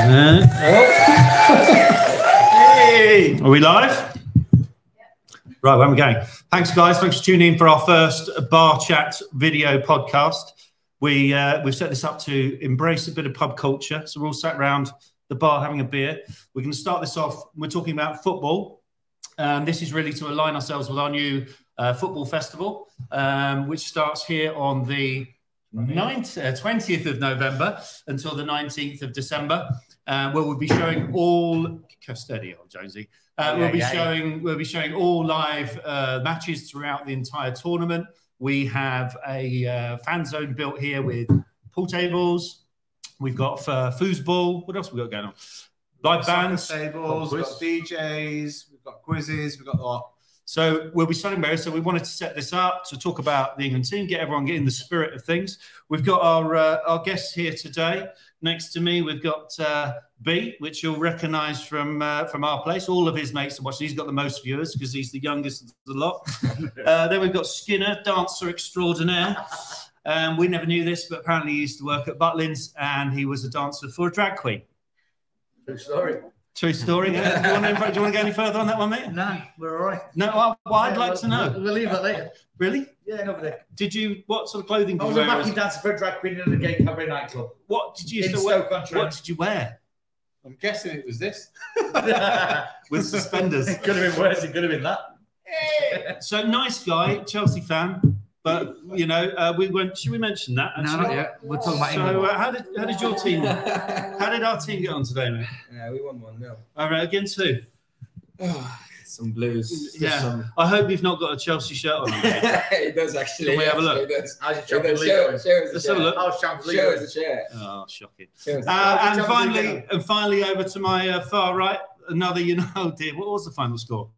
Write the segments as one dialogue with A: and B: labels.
A: Hey. Are we live? Right, where are we going? Thanks, guys. Thanks for tuning in for our first Bar Chat video podcast. We've set this up to embrace a bit of pub culture. So we're all sat around the bar having a beer. We're going to start this off. We're talking about football. This is really to align ourselves with our new football festival, which starts here on the 20th of November until the 19th of December, where we'll be showing all steady on Jonesy. We'll be showing all live matches throughout the entire tournament. We have a fan zone built here with pool tables. We've got foosball. What else have we got going on? Live bands,
B: tables, we've got DJs, we've got quizzes, we've got a lot.
A: So we'll be starting there. So we wanted to set this up to talk about the England team, get everyone in the spirit of things. We've got our guests here today. Next to me, we've got B, which you'll recognise from our place. All of his mates are watching. He's got the most viewers because he's the youngest of the lot. Then we've got Skinner, dancer extraordinaire. We never knew this, but apparently he used to work at Butlins and he was a dancer for a drag queen.
C: True story.
A: True story. Yeah. Do you want to go any further on that one, mate?
C: No, we're all right.
A: No, I'd like to know.
C: We'll leave that later.
A: Really?
C: Yeah, over there.
A: Did you? What sort of clothing did
C: I
A: you
C: was
A: wear?
C: a backing dancer for a drag queen in the gay cabaret nightclub.
A: What did you
C: in
A: used to wear?
C: Stoke-on-Trent.
A: What did you wear?
B: I'm guessing it was this.
A: With suspenders.
C: It could have been worse. It could have been that.
A: So nice guy, Chelsea fan. But you know, we went. Should we mention that? Actually?
C: No, not yet. We're talking about
A: So how did your team? How did our team get on today, mate?
D: Yeah, we won 1-0.
A: All right, against who?
D: Some blues.
A: Yeah. I hope you've not got a Chelsea shirt on.
D: It does actually.
A: Can we have a look?
D: It does.
C: How's your
D: It
C: Champions
D: does.
C: League going?
A: Let's have a look.
C: How's Champions League
D: Show
C: going?
D: us the chair.
A: Oh, shocking.
D: And
A: finally, over to my far right, another. Oh dear, what was the final score?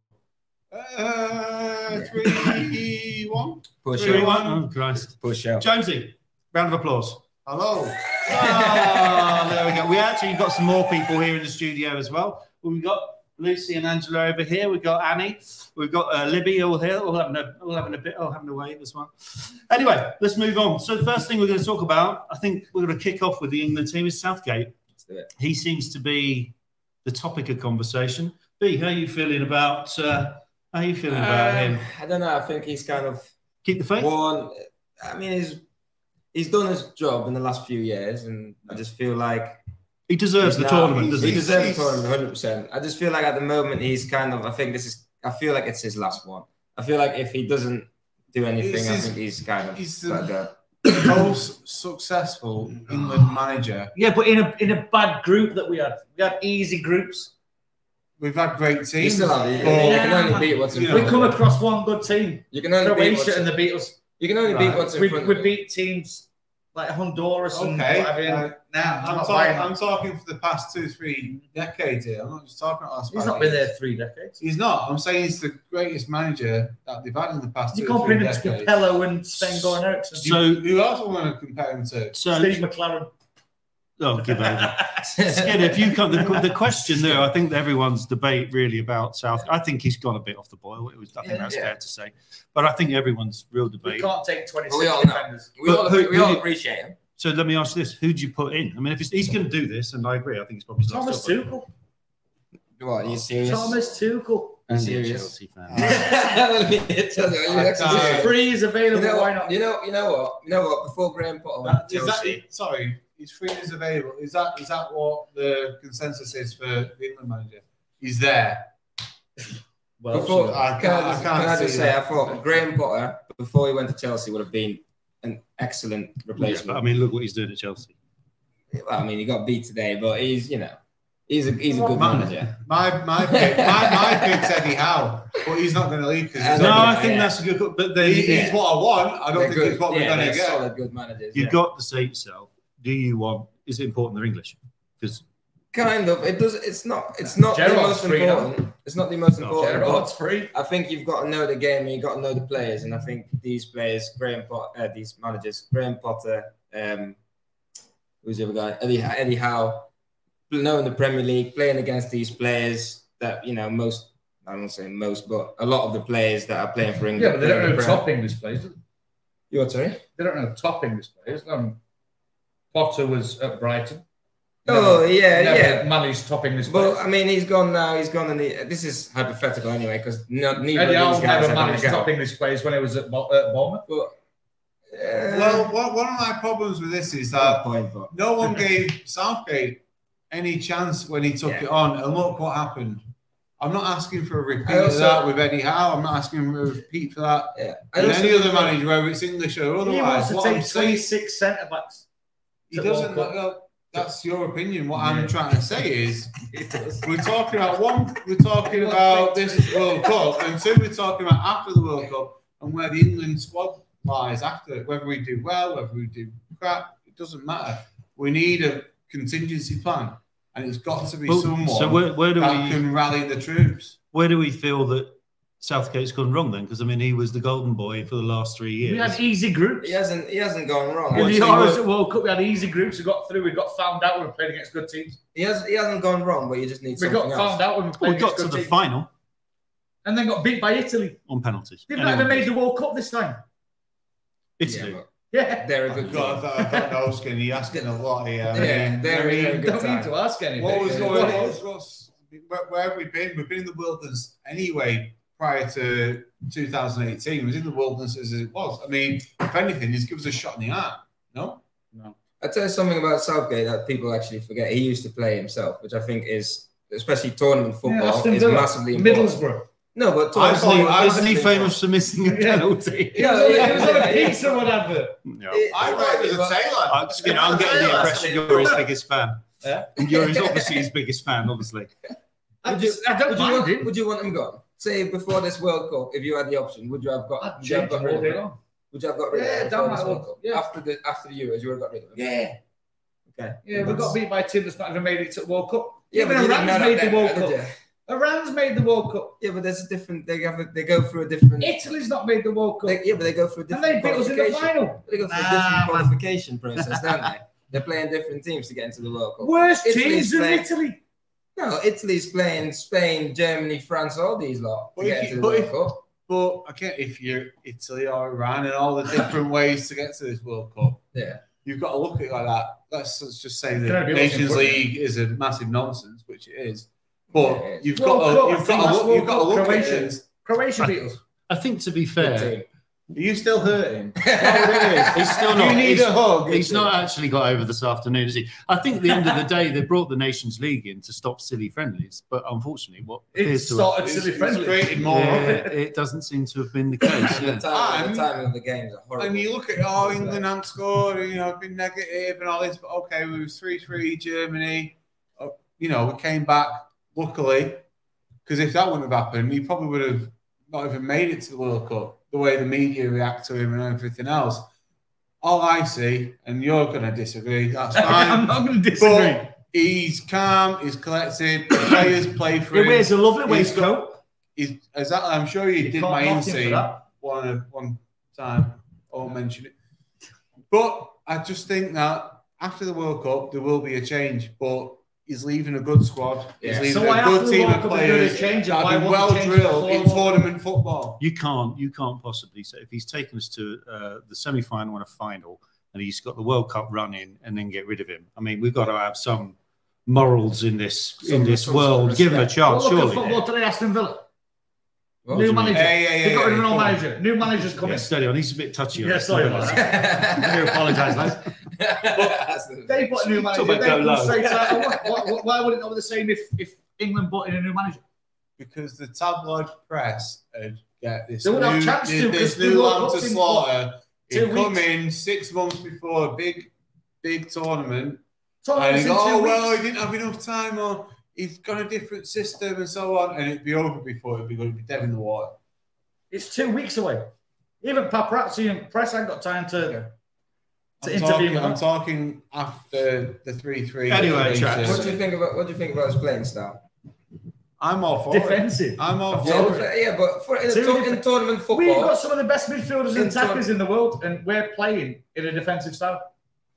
B: 3-1.
D: push
A: 3-1.
D: out.
A: Oh Christ.
D: Push out.
A: Jonesy, round of applause.
B: Hello.
A: Oh, there we go. We actually got some more people here in the studio as well. We've got Lucy and Angela over here. We've got Annie. We've got Libby all here. All having a wave as well. Anyway, let's move on. So the first thing we're going to talk about, I think we're going to kick off with the England team, is Southgate.
D: Let's do it.
A: He seems to be the topic of conversation. B, how are you feeling about? How are you feeling about him?
D: I don't know. I think he's kind of
A: Keep the faith.
D: one. I mean, he's done his job in the last few years, and I just feel like
A: He deserves the tournament, doesn't
D: he
A: he?
D: deserves the tournament 100%. I just feel like at the moment he's kind of. I feel like it's his last one. I feel like if he doesn't do anything, I think he's kind of.
B: He's the most successful England manager.
C: Yeah, but in a bad group that we had easy groups.
B: We've had great teams.
D: You still have. You can only beat what's in front.
C: We come across one good team.
D: You can only beat what's
C: Croatia and the Beatles.
D: You can only beat what's in front.
C: We beat teams like Honduras and whatever.
B: I'm talking for the past 2-3 decades here. I'm not just talking about last 5
C: He's not been there 3 decades.
B: He's not. I'm saying he's the greatest manager that they've had in the past 2
C: You
B: or 3
C: compare him to
B: decades.
C: Capello and Sven-Goran Eriksson.
A: So
B: who else I want to compare him to?
C: Steve McLaren.
A: Oh, give over. Skinner, if you come, the question there, I think everyone's debate really about South. I think he's gone a bit off the boil. I think that's fair to say. But I think everyone's real debate.
C: We can't take 26
D: we all
C: defenders.
D: We all appreciate him.
A: So let me ask you this: who do you put in? I mean, if he's going to do this, and I agree, I think he's probably
C: Thomas Tuchel.
D: What, are you serious?
C: Thomas Tuchel.
D: I'm serious.
A: Chelsea fan.
C: Free is available. Why not?
D: You know what? Before Graham Potter went to Chelsea.
B: Sorry, he's free as available. Is that what the consensus is for the England manager? He's there.
C: Well,
D: before,
B: I can't
D: I just say,
B: that.
D: I thought Graham Potter, before he went to Chelsea, would have been an excellent replacement.
A: Yeah, but I mean, look what he's doing at Chelsea.
D: Well, I mean, he got beat today, but he's a good manager.
B: My pick's Eddie Howe, but he's not going to leave.
A: I think that's a good. But
B: he's what I want. I don't think it's what we're going to get.
D: Solid, good managers.
A: You've got to say yourself: do you want? Is it important they're English? Because
D: kind of, it does. It's not the most important. It's not the most important.
C: Gerrard's free.
D: I think you've got to know the game and you've got to know the players. And I think these players, these managers, Graham Potter, who's the other guy, Eddie Howe, knowing the Premier League, playing against these players that most. I won't say most, but a lot of the players that are playing for England.
C: Yeah, but they don't know top English players.
D: You what, sorry?
C: They don't know top English players. Potter was at Brighton.
D: Oh yeah.
C: Managed top English
D: But
C: players.
D: I mean, he's gone now. He's gone, and this is hypothetical anyway, because neither
C: Eddie
D: of
C: Howe
D: these guys
C: never
D: are going
C: managed
D: to
C: top
D: go.
C: English players when he was at Bournemouth.
D: But,
B: Well, one of my problems with this is that no one gave Southgate any chance when he took it on, and look what happened. I'm not asking for a repeat of that with Eddie Howe. I'm not asking for a repeat for that.
D: Yeah.
B: And any other manager, whether it's English or otherwise.
C: He wants to
B: what
C: take
B: I'm saying,
C: 26 centre backs.
B: he doesn't. Well, that's your opinion. What I'm trying to say is, we're talking about one. We're talking about this World Cup, and two, we're talking about after the World Cup and where the England squad lies after. Whether we do well, whether we do crap, it doesn't matter. We need a contingency plan, and it's got to be someone that can rally the troops.
A: Where do we feel that Southgate's gone wrong then? Because I mean, he was the golden boy for the last 3 years.
C: We had easy groups.
D: He hasn't gone wrong.
C: In the Euros at World Cup, we had easy groups. We got through. We got found out when we played against good teams.
D: He hasn't gone wrong, but you just need something else.
C: We got found out when we played
A: got to the final
C: and then got beat by Italy
A: on penalties.
C: They've not even made the World Cup this time.
A: Italy.
C: Yeah,
D: they're a good team.
B: I thought Oskin, he asking a lot here.
D: Yeah, they're a good
C: don't
D: time.
C: need to ask anything.
B: What was going on? Where have we been? We've been in the wilderness anyway prior to 2018. It was in the wilderness as it was. I mean, if anything, he's given us a shot in the arm. No?
D: I'll tell you something about Southgate that people actually forget. He used to play himself, which I think is, especially tournament football, is massively important.
C: Middlesbrough.
D: No, but
A: Isn't he famous for missing a penalty?
C: It was on a pizza whatever.
A: No.
B: I thought it was a Taylor.
A: I'm getting the impression you're his biggest fan.
C: Yeah?
A: You're obviously his biggest fan, obviously.
D: Would you want him gone? Say before this World Cup, if you had the option, would you have got? Would you have got rid of him? Would you have got rid of him before this World Cup?
C: Yeah.
D: After the Euros, you would have got rid of him.
C: Yeah.
D: Okay.
C: Yeah, we got beat by a team that's not even made it to the World Cup.
D: Yeah,
C: Even
D: but
C: Iran's made the World Cup. Iran's made the World Cup.
D: Yeah, but there's a different. They go through a different.
C: Italy's not made the World Cup.
D: But they go through a different.
C: And they beat us in the final.
D: They go through a different qualification process, don't they? They're playing different teams to get into the World Cup.
C: Worst teams in Italy.
D: No, Italy's playing Spain, Germany, France, all these lot to get into the World Cup.
B: But I can't, if you're Italy or Iran and all the different ways to get to this World Cup, you've got to look at it like that. Let's just say the Nations League is a massive nonsense, which it is. But you've got to look at it.
C: Croatia beat us.
A: I think, to be fair,
B: are you still hurting?
A: He's still not.
B: You need a hug.
A: He's not actually got over this afternoon, is he? I think at the end of the day, they brought the Nations League in to stop silly friendlies, but unfortunately, what appears to have
C: silly friendlies.
B: Created more.
A: It doesn't seem to have been the case.
D: The time of the games are horrible.
B: And you look at England haven't scored, been negative and all this, but okay, we was 3-3 Germany. We came back luckily, because if that wouldn't have happened, he probably would have not even made it to the World Cup. The way the media react to him and everything else. All I see, and you're going to disagree, that's fine.
C: I'm not going to disagree.
B: But he's calm, he's collected, the players play for him.
C: He wears a lovely waistcoat.
B: Exactly, I'm sure you did my inseam one time, I won't mention it. But I just think that after the World Cup, there will be a change, but he's leaving a good squad. He's leaving a good team of players that have been well drilled in tournament football.
A: You can't possibly say, if he's taken us to the semi-final and a final, and he's got the World Cup run in, and then get rid of him. I mean, we've got to have some morals in this world. Give him a chance, surely.
C: Look at football today, Aston Villa. New manager. They got rid of an old manager. New manager's coming.
A: Steady on. He's a bit touchy.
C: Yeah, sorry about that. I do apologise, lads. They put a new manager. They come straight out. Why wouldn't it be the same if England brought in a new manager?
B: Because the tabloid press would get this
C: new lamb
B: to slaughter. He'd come in 6 months before a big tournament. And he'd go, he didn't have enough time, or he's got a different system and so on, and it'd be over before it'd be dead in the water.
C: It's 2 weeks away. Even paparazzi and press ain't got time to interview.
B: I'm talking after the 3-3.
A: Anyway,
D: what do you think about his playing style?
B: I'm all for
C: defensive.
B: I'm all for it.
D: Yeah, but in tournament football,
C: we've got some of the best midfielders and attackers in the world, and we're playing in a defensive style.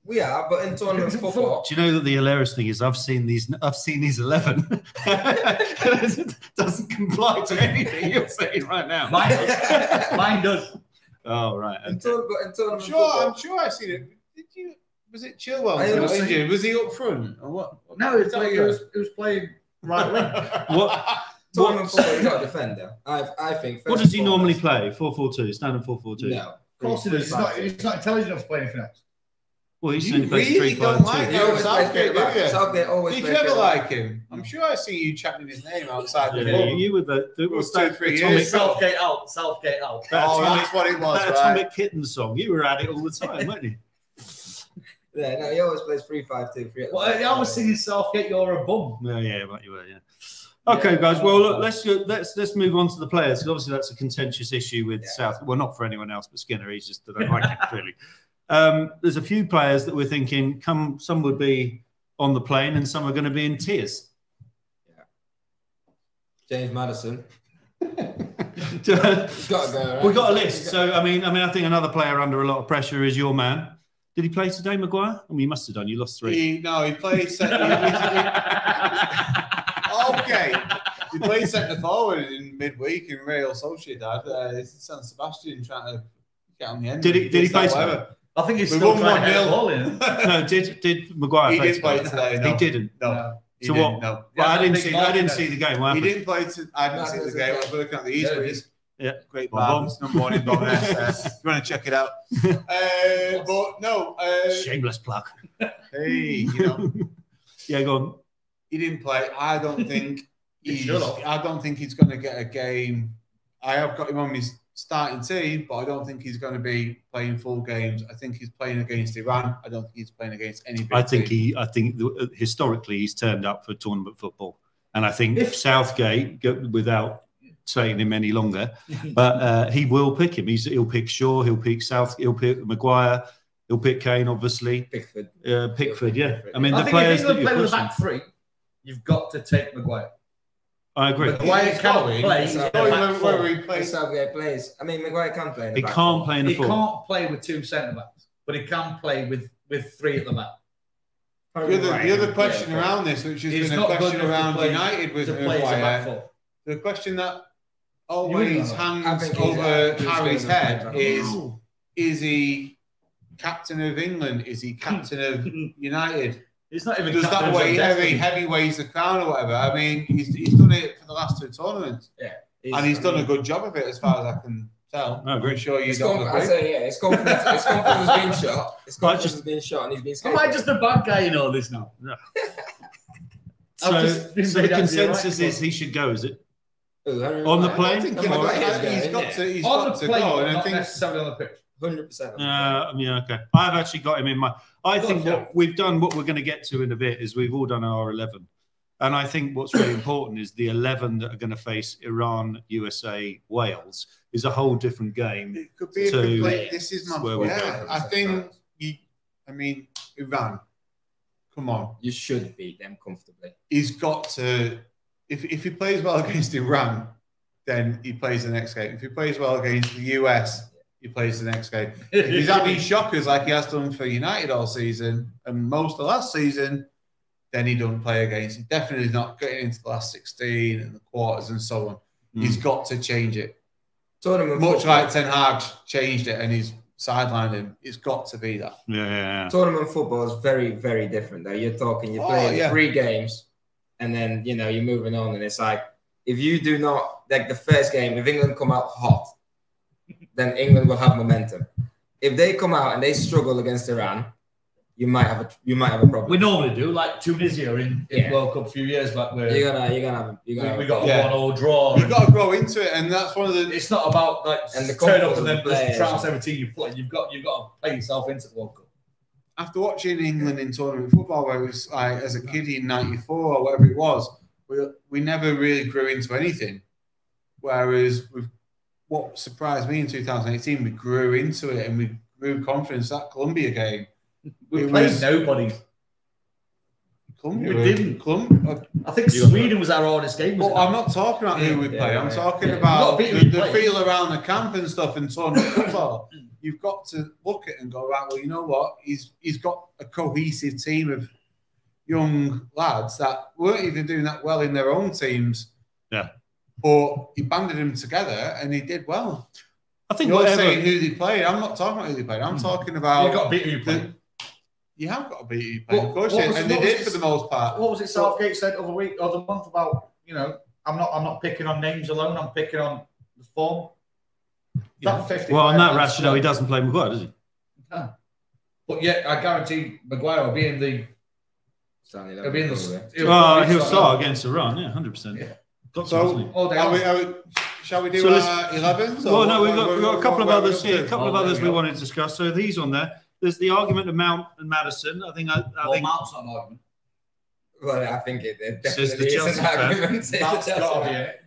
D: We are, but in tournament football.
A: Do you know that the hilarious thing is I've seen these 11. It doesn't comply to anything you're saying right now.
C: Mine does.
A: Oh, right.
D: In tournament
B: I'm sure I've seen it. Did you? Was it Chilwell? Was he up front or what?
C: No, he was playing right wing.
D: Tottenham football, he's not a defender. I think.
A: What does he normally play? 4-4-2, standard 4-4-2.
D: No,
C: Of course he does. He's not intelligent enough to play anything else.
A: Well, he's
B: you really don't like Southgate, do you?
D: Southgate always.
B: Did you ever like him? I'm sure I see you chatting his name outside the pub.
A: You were the
B: 2-3 years.
C: Southgate out. Southgate out.
B: That's what it was.
A: That Atomic Kitten song. You were at it all the time, weren't you?
D: Yeah, no, he always plays 3-5-2.
C: Well, I was singing Southgate, you're a bum.
A: Yeah, but you were, yeah. Okay, guys. Well, look, let's move on to the players, because obviously that's a contentious issue with South. Well, not for anyone else, but Skinner. He's just don't like it really. There's a few players that we're thinking some would be on the plane and some are going to be in tears.
D: Yeah. James Maddison.
A: We've got a list. So I mean, I think another player under a lot of pressure is your man. Did he play today, Maguire? I mean, you must have done. You lost 3.
B: He played. Okay. He played centre forward in midweek in Real Sociedad. San Sebastian trying to get on the end.
A: Did he play today?
C: I think he's still trying to get a ball in.
A: No, did Maguire
B: He
A: play
B: didn't play today. No.
A: He didn't.
B: No.
A: So what?
B: No.
A: Well, I didn't see the game. What
B: He
A: happened?
B: didn't play. I didn't see the game. I was looking at the East.
A: Yeah.
B: Great bar. It's number 1 in Bowness. If you want to check it out. But no.
A: Shameless plug.
B: Hey,
A: Yeah, go on.
B: He didn't play. I don't think he's going to get a game. I have got him on his starting team, but I don't think he's going to be playing full games. I think he's playing against Iran. I don't think he's playing against any big team.
A: I think historically he's turned up for tournament football, and I think Southgate, without saying him any longer, but he will pick him. He'll pick Shaw. He'll pick he'll pick Maguire. He'll pick Kane, obviously.
D: Pickford.
A: Yeah. I mean,
C: I
A: the
C: think
A: players
C: if
A: that
C: you
A: you're
C: play with the
A: pushing.
C: back 3, you've got to take Maguire.
A: I agree.
C: Maguire can't play.
B: Where he plays.
D: Southgate plays. I mean, Maguire can play.
A: He can't play in the
C: He
A: 4.
C: can't play with 2 centre backs, but he can play with 3 at the back.
B: The other question around this, which has been a question around United with Maguire, the question that always hangs over Harry's head is he captain of England? Is he captain of United?
C: It's not even.
B: Does that weigh heavy weighs the crown or whatever? I mean, he's done it for the last 2 tournaments.
D: Yeah,
B: and he's done a good job of it as far as I can tell.
A: I agree.
B: I'm sure you don't agree.
D: His confidence has been shot. His confidence has been shot, and he's been scared.
C: Am I just a bad guy in all this now?
A: No. So the consensus is he should go, is it? On the plane?
B: He's got to go. And I think
C: necessarily on the pitch.
D: 100%.
A: Yeah, okay. I've actually got him in my. I think what we've done, what we're going to get to in a bit, is we've all done our 11. And I think what's really important is the 11 that are going to face Iran, USA, Wales is a whole different game.
B: It could be a complete. This is my point. I think Iran. Come on.
D: You should beat them comfortably.
B: He's got to. If he plays well against Iran, then he plays the next game. If he plays well against the US, he plays the next game. If he's having shockers like he has done for United all season and most of last season, then he don't play against. He definitely not getting into the last 16 and the quarters and so on. He's got to change it. Much like Ten Hag changed it and he's sidelined him. It's got to be that.
A: Yeah.
D: Tournament football is very, very different though. You're playing 3 games and then, you're moving on and it's like, if you do not, like the first game, if England come out hot, then England will have momentum. If they come out and they struggle against Iran, you might have a problem.
C: We normally do, like Tunisia in World Cup a few years back. Where we got a 1-1 draw.
B: You got to grow into it, and that's one of the.
C: It's not about turn up and then trounce every team you play. You've got to play yourself into the World Cup.
B: After watching England in tournament football, where it was like as a kid in '94 or whatever it was, we never really grew into anything. Whereas what surprised me in 2018, we grew into it and we grew confidence. That Colombia game.
C: We played nobody.
B: Colombia,
C: we didn't. I think Sweden was our hardest game.
B: Well, I'm not talking about who we play. I'm talking about the feel around the camp and stuff and tournament football. You've got to look at it and go, right, well, you know what? He's got a cohesive team of young lads that weren't even doing that well in their own teams.
A: Yeah.
B: But he banded them together and he did well.
A: I think
B: you're saying who they played. I'm not talking about who they played. I'm talking about
C: you got to beat who you played.
B: You have got to beat your playing, of course, and they did for the most part.
C: What was it Southgate said other month about, you know, I'm not picking on names alone, I'm picking on the form.
A: Yeah. Well, on that rationale, he doesn't play Maguire, does he?
C: No. But yet, I guarantee Maguire will be in the.
A: He'll start against Iran, 100%.
B: Yeah. So, shall we do our 11s?
A: Well, no, we've got a couple of others here. A couple of others we wanted to discuss. So these on there. There's the argument of Mount and Madison. I think
C: Mount's not an argument.
D: Well, I think it
A: definitely is an argument.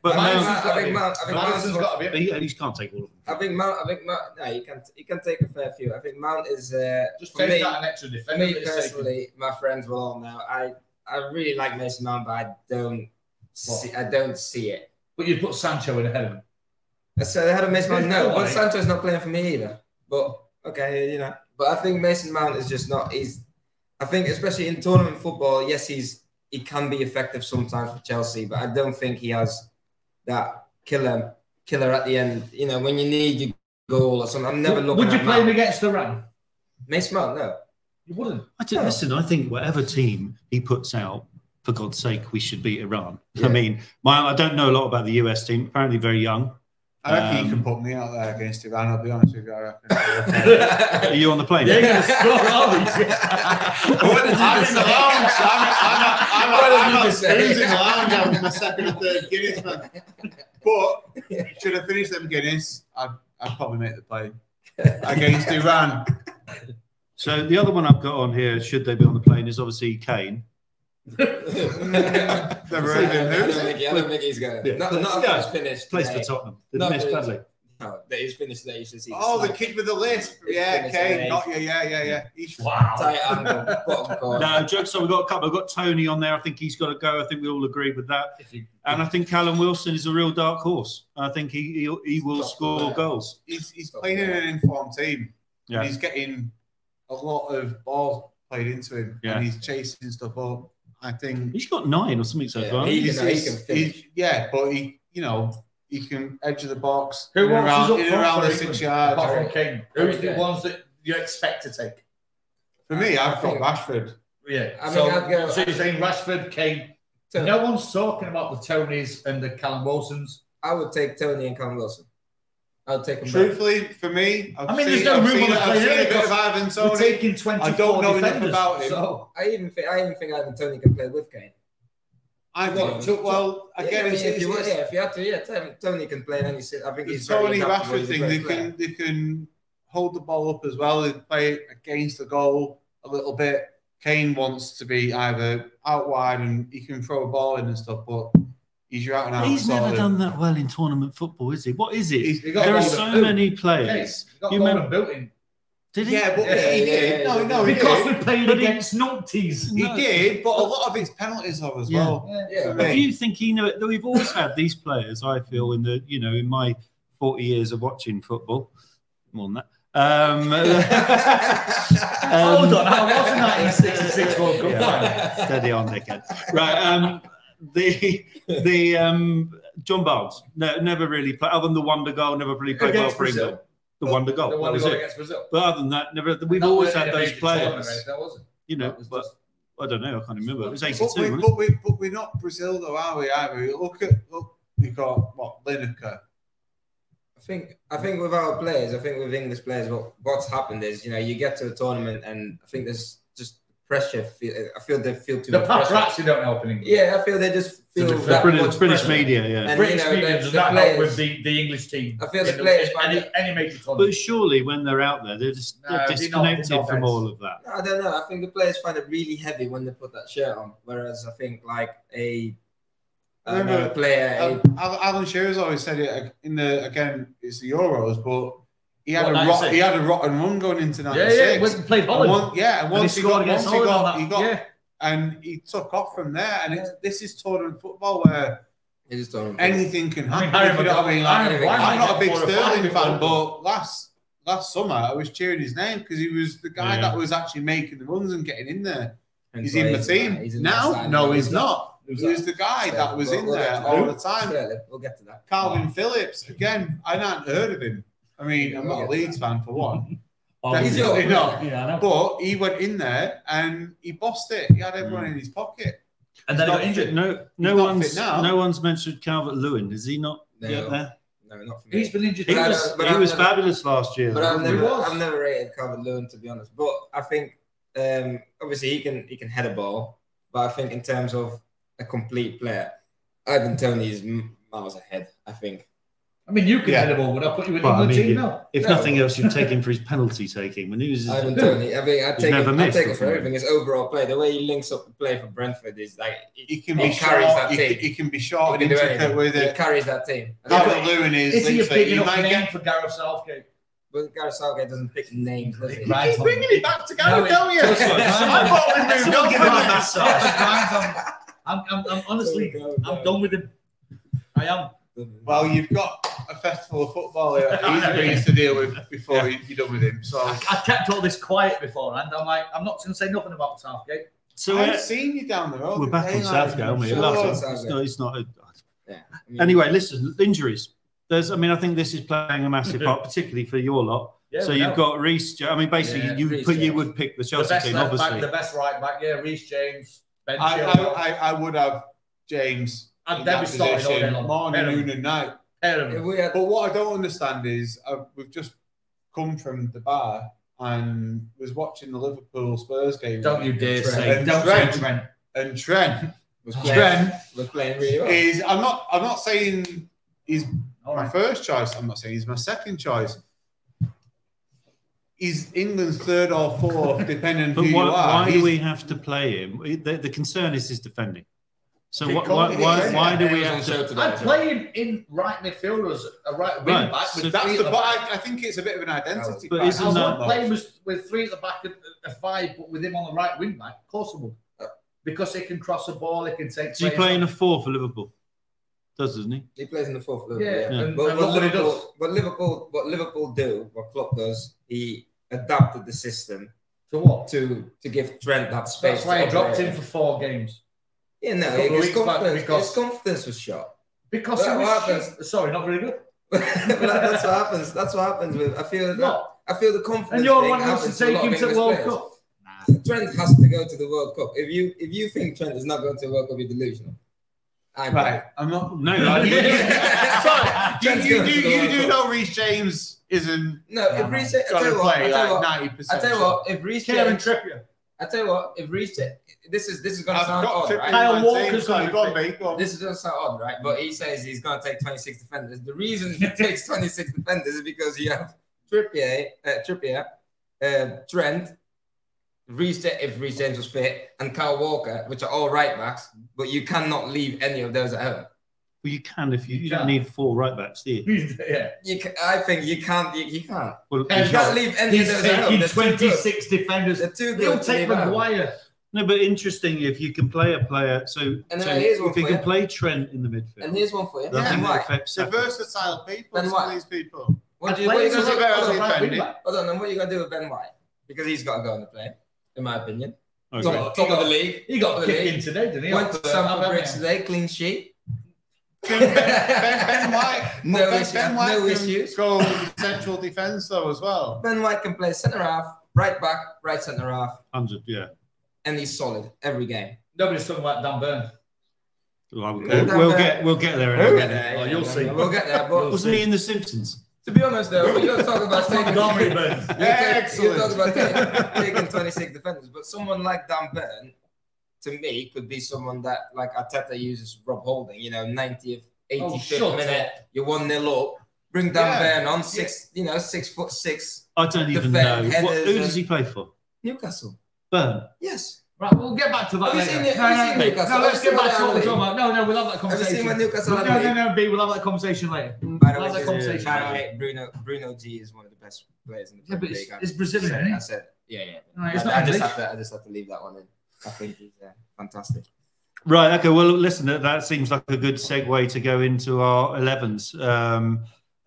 D: But I think
C: Madison's got to be.
A: He can't take all of them.
D: I think Mount. No, you can take a fair few. I think Mount is
C: just take that an extra defender.
D: For me personally, my friends will all know. I really like Mason Mount, but I don't see it.
C: But you put Sancho in ahead of him.
D: So ahead of Mason Mount, no. But Sancho's not playing for me either. But okay, you know. But I think Mason Mount is just not. I think especially in tournament football, yes, he can be effective sometimes for Chelsea, but I don't think he has that killer at the end. You know, when you need your goal or something. I'm never looking.
C: Would you play him against Iran?
D: Mason Mount, no.
C: You wouldn't.
A: Listen, I think whatever team he puts out, for God's sake, we should beat Iran.
D: Yeah.
A: I mean, I don't know a lot about the US team. Apparently, very young.
B: I reckon you can put me out there against Iran. I'll be honest with you. I reckon.
A: Are you on the plane?
C: Yeah, you're going to score, are we?
B: I'm in the lounge. I'm not snoozing the lounge having my second or third Guinness, man. But should I finish them Guinness, I'd probably make the plane against Iran.
A: So the other one I've got on here, should they be on the plane, is obviously Kane.
D: I don't think he's going.
A: Yeah.
D: Not if he's finished.
A: Plays for Tottenham. No,
D: he's finished today. You should see.
B: The kid with the lisp. Yeah, Kane. Not yeah.
C: Wow.
D: Tight angle, bottom corner.
A: No, jokes. So we've got a couple. I've got Tony on there. I think he's got to go. I think we all agree with that. And I think Callum Wilson is a real dark horse. I think he will score goals.
B: He's playing in an informed team.
A: Yeah.
B: And he's getting a lot of balls played into him.
A: Yeah.
B: And he's chasing stuff up. I think
A: he's got 9 or something so far.
D: He can finish.
B: But he can edge of the box.
C: Who wants
B: around the 6 yards.
C: Apart from Kane, who's the ones that you expect to take?
B: For me, I've got Rashford.
C: Yeah. So you're saying Rashford, Kane. No one's talking about the Tonys and the Callum Wilsons.
D: I would take Tony and Callum Wilson. I'll take them.
B: Truthfully, for me,
C: there's no room on the plane.
B: I've seen a bit of Ivan Toney.
C: We're taking 24
B: I don't know
C: defenders,
B: enough about him.
C: So.
D: I even think Ivan Toney can play with Kane. If you had to, Tony can play in any. I think he's
B: Tony Rashford thing. They can hold the ball up as well. They play against the goal a little bit. Kane wants to be either out wide and he can throw a ball in and stuff, but he's your out and out.
A: He's never done that well in tournament football, is he? What is it? There are so many players.
C: You remember built in.
A: Did he?
B: Yeah, but he did. No,
C: because we played against numpties.
B: He did, but a lot of his penalties are as well.
C: Yeah.
A: If you think we've always had these players, I feel, in my 40 years of watching football, more than that.
C: Hold on, how was the 1966 World Cup final?
A: Steady on, dickhead. Right, John Barnes never really played, other than the wonder goal, never really played well for England. The wonder goal.
C: The wonder goal against Brazil.
A: But other than that, never. We've always had those players. But I don't know. I can't remember. It was 82.
B: But we're not Brazil, though, are we? Either look, we've got Lineker.
D: I think with our players, with English players, what's happened is you get to a tournament and I think there's just pressure. I feel they feel too much pressure.
C: The paparazzi don't help in England.
D: Yeah, I feel they just feel that much
A: British
D: pressure.
A: media, yeah.
C: And, British media does not help with the English team.
D: I feel the players find
C: any major tournament.
A: But surely when they're out there, they're disconnected from all of that.
D: I don't know. I think the players find it really heavy when they put that shirt on. Whereas I think like a player.
B: Alan Shearer's always said it it's the Euros, but he had a rotten run going into 96.
C: Yeah, played Holland.
B: And once he got, and he took off from there. And this is tournament football where anything can happen. I'm not a big Sterling fan, but last summer I was cheering his name because he was the guy that was actually making the runs and getting in there. He's in the team now. No, he's not. He was the guy that was in there all the time.
D: We'll get to that.
B: Calvin Phillips, again, I hadn't heard of him. I mean, I'm not a Leeds fan for one. Definitely not.
C: Yeah, I know.
B: But he went in there and he bossed it. He had everyone in his pocket.
C: And then he got injured.
A: No one's mentioned Calvert-Lewin. Is he not yet there?
D: No, not for me.
C: He's been injured.
A: He was fabulous last year.
D: But I've never rated Calvert-Lewin, to be honest. But I think obviously he can head a ball, but I think in terms of a complete player, Ivan Toney is miles ahead. I think.
C: I mean, you can head a ball. Would I put you in the team now?
A: If nothing else, you'd take him for his penalty taking. When he was
D: Ivan Toney, I mean, I'd take it for everything. His overall play, the way he links up the play for Brentford is like
B: he carries that team. He can be short and intricate with it.
D: He carries that team.
B: Calvert-Lewin is
C: he a big enough name for Gareth Southgate?
D: But Gareth Southgate doesn't pick names, does he?
B: You keep bringing it back to Gareth, don't you? I thought we moved on from that.
C: I'm honestly, I'm done with him. I am.
B: Well, you've got a festival of football here that he needs to deal with before you're done with him. So
C: I kept all this quiet beforehand. I'm like, I'm not going to say nothing about Southgate.
B: So I've seen you down the road.
A: We're back on Southgate, aren't we? It's not.
D: Yeah.
A: Anyway, listen, injuries. I think this is playing a massive part, particularly for your lot. Yeah, so you've got Reece. I mean, basically, you would pick the Chelsea team, obviously.
C: The best right back, Reece James. Ben
B: I would have James.
C: And they'd be starting all day long.
B: Morning, noon, and night. But what I don't understand is we've just come from the bar and was watching the Liverpool Spurs game.
C: Don't you dare
B: say
C: Trent.
B: And Trent
D: was playing really well.
B: I'm not saying he's my first choice. I'm not saying he's my second choice. He's England's third or fourth, depending on who you are.
A: Why do we have to play him? The concern is his defending. So why do we have to?
C: I'd play him in right midfield as a right wing back.
B: I think it's a bit of an identity.
A: But isn't that
C: playing with three at the back and a five, but with him on the right wing back? Of course I would, because he can cross the ball. He can take.
A: Does he play in a 4 for Liverpool? Doesn't he?
D: He plays in the 4 for Liverpool.
C: Yeah.
D: What Liverpool do, what Klopp does, he adapted the system
C: to what?
D: To give Trent that space.
C: That's why he dropped him for 4 games.
D: Yeah, no, his confidence was shot.
C: Because he was sorry, not very good.
D: That's what happens. That's what happens with. I feel the confidence.
C: And you're wanting us to take him to the World Cup.
D: Trent has to go to the World Cup. If you think Trent is not going to the World Cup, you're delusional.
B: Right, I'm not.
A: No,
B: sorry. You do know Reece James isn't.
D: No, if Reece, I tell you what, if Reece James, I tell you what, if Reece, this is going to sound odd, right?
C: Kyle Walker's
B: go on.
D: This is going to sound odd, right? But he says he's going to take 26 defenders. The reason he takes 26 defenders is because you have Trippier, Trent, if Reece James was fit, and Kyle Walker, which are all right backs, but you cannot leave any of those at home.
A: Well, you can if you don't need 4 right backs, do you?
D: I think you can't. You can't.
A: Well,
D: you can't leave any of those at home.
C: 26 defenders.
D: They're too good.
C: He'll take Maguire.
A: No, but interesting if you can play a player. So if you can play Trent in the midfield.
D: And here's one for you.
B: They're versatile people. Some of these people.
D: What are you going to do? Hold on. What are you going to do with Ben White? Because he's got to go on the play, in my opinion.
A: Okay.
D: Top of the league.
C: He got kicked in today, didn't he?
D: Went to Stamford Bridge today, clean sheet.
B: Ben White.
D: No issues.
B: Go central defence though as well.
D: Ben White can play centre half, right back, right centre half.
A: 100, yeah.
D: And he's solid every game.
C: Nobody's talking about Dan Burn.
A: We'll get there.
D: You'll see. We'll get there. But
A: wasn't he in The Simpsons?
D: To be honest, though, you're talking about taking 26 defenders, but someone like Dan Burn, to me, could be someone that, like Arteta uses Rob Holding, 90th, 85th minute, you're 1-0 up, bring Dan Burn on, 6'6".
A: I don't even know. Who does he play for?
D: Newcastle.
A: Burn?
D: Yes.
C: Right, we'll get back to that later. No, let's get back to what we're talking about. No, we'll have that conversation.
D: Have you seen when Newcastle
C: B, we'll have that conversation later.
D: By the way, Bruno G is one of the best players in the Premier League.
C: It's Brazilian, isn't he?
D: I said, I just have to leave that one in. I think he's fantastic.
A: Right, okay. Well, listen, that seems like a good segue to go into our 11s.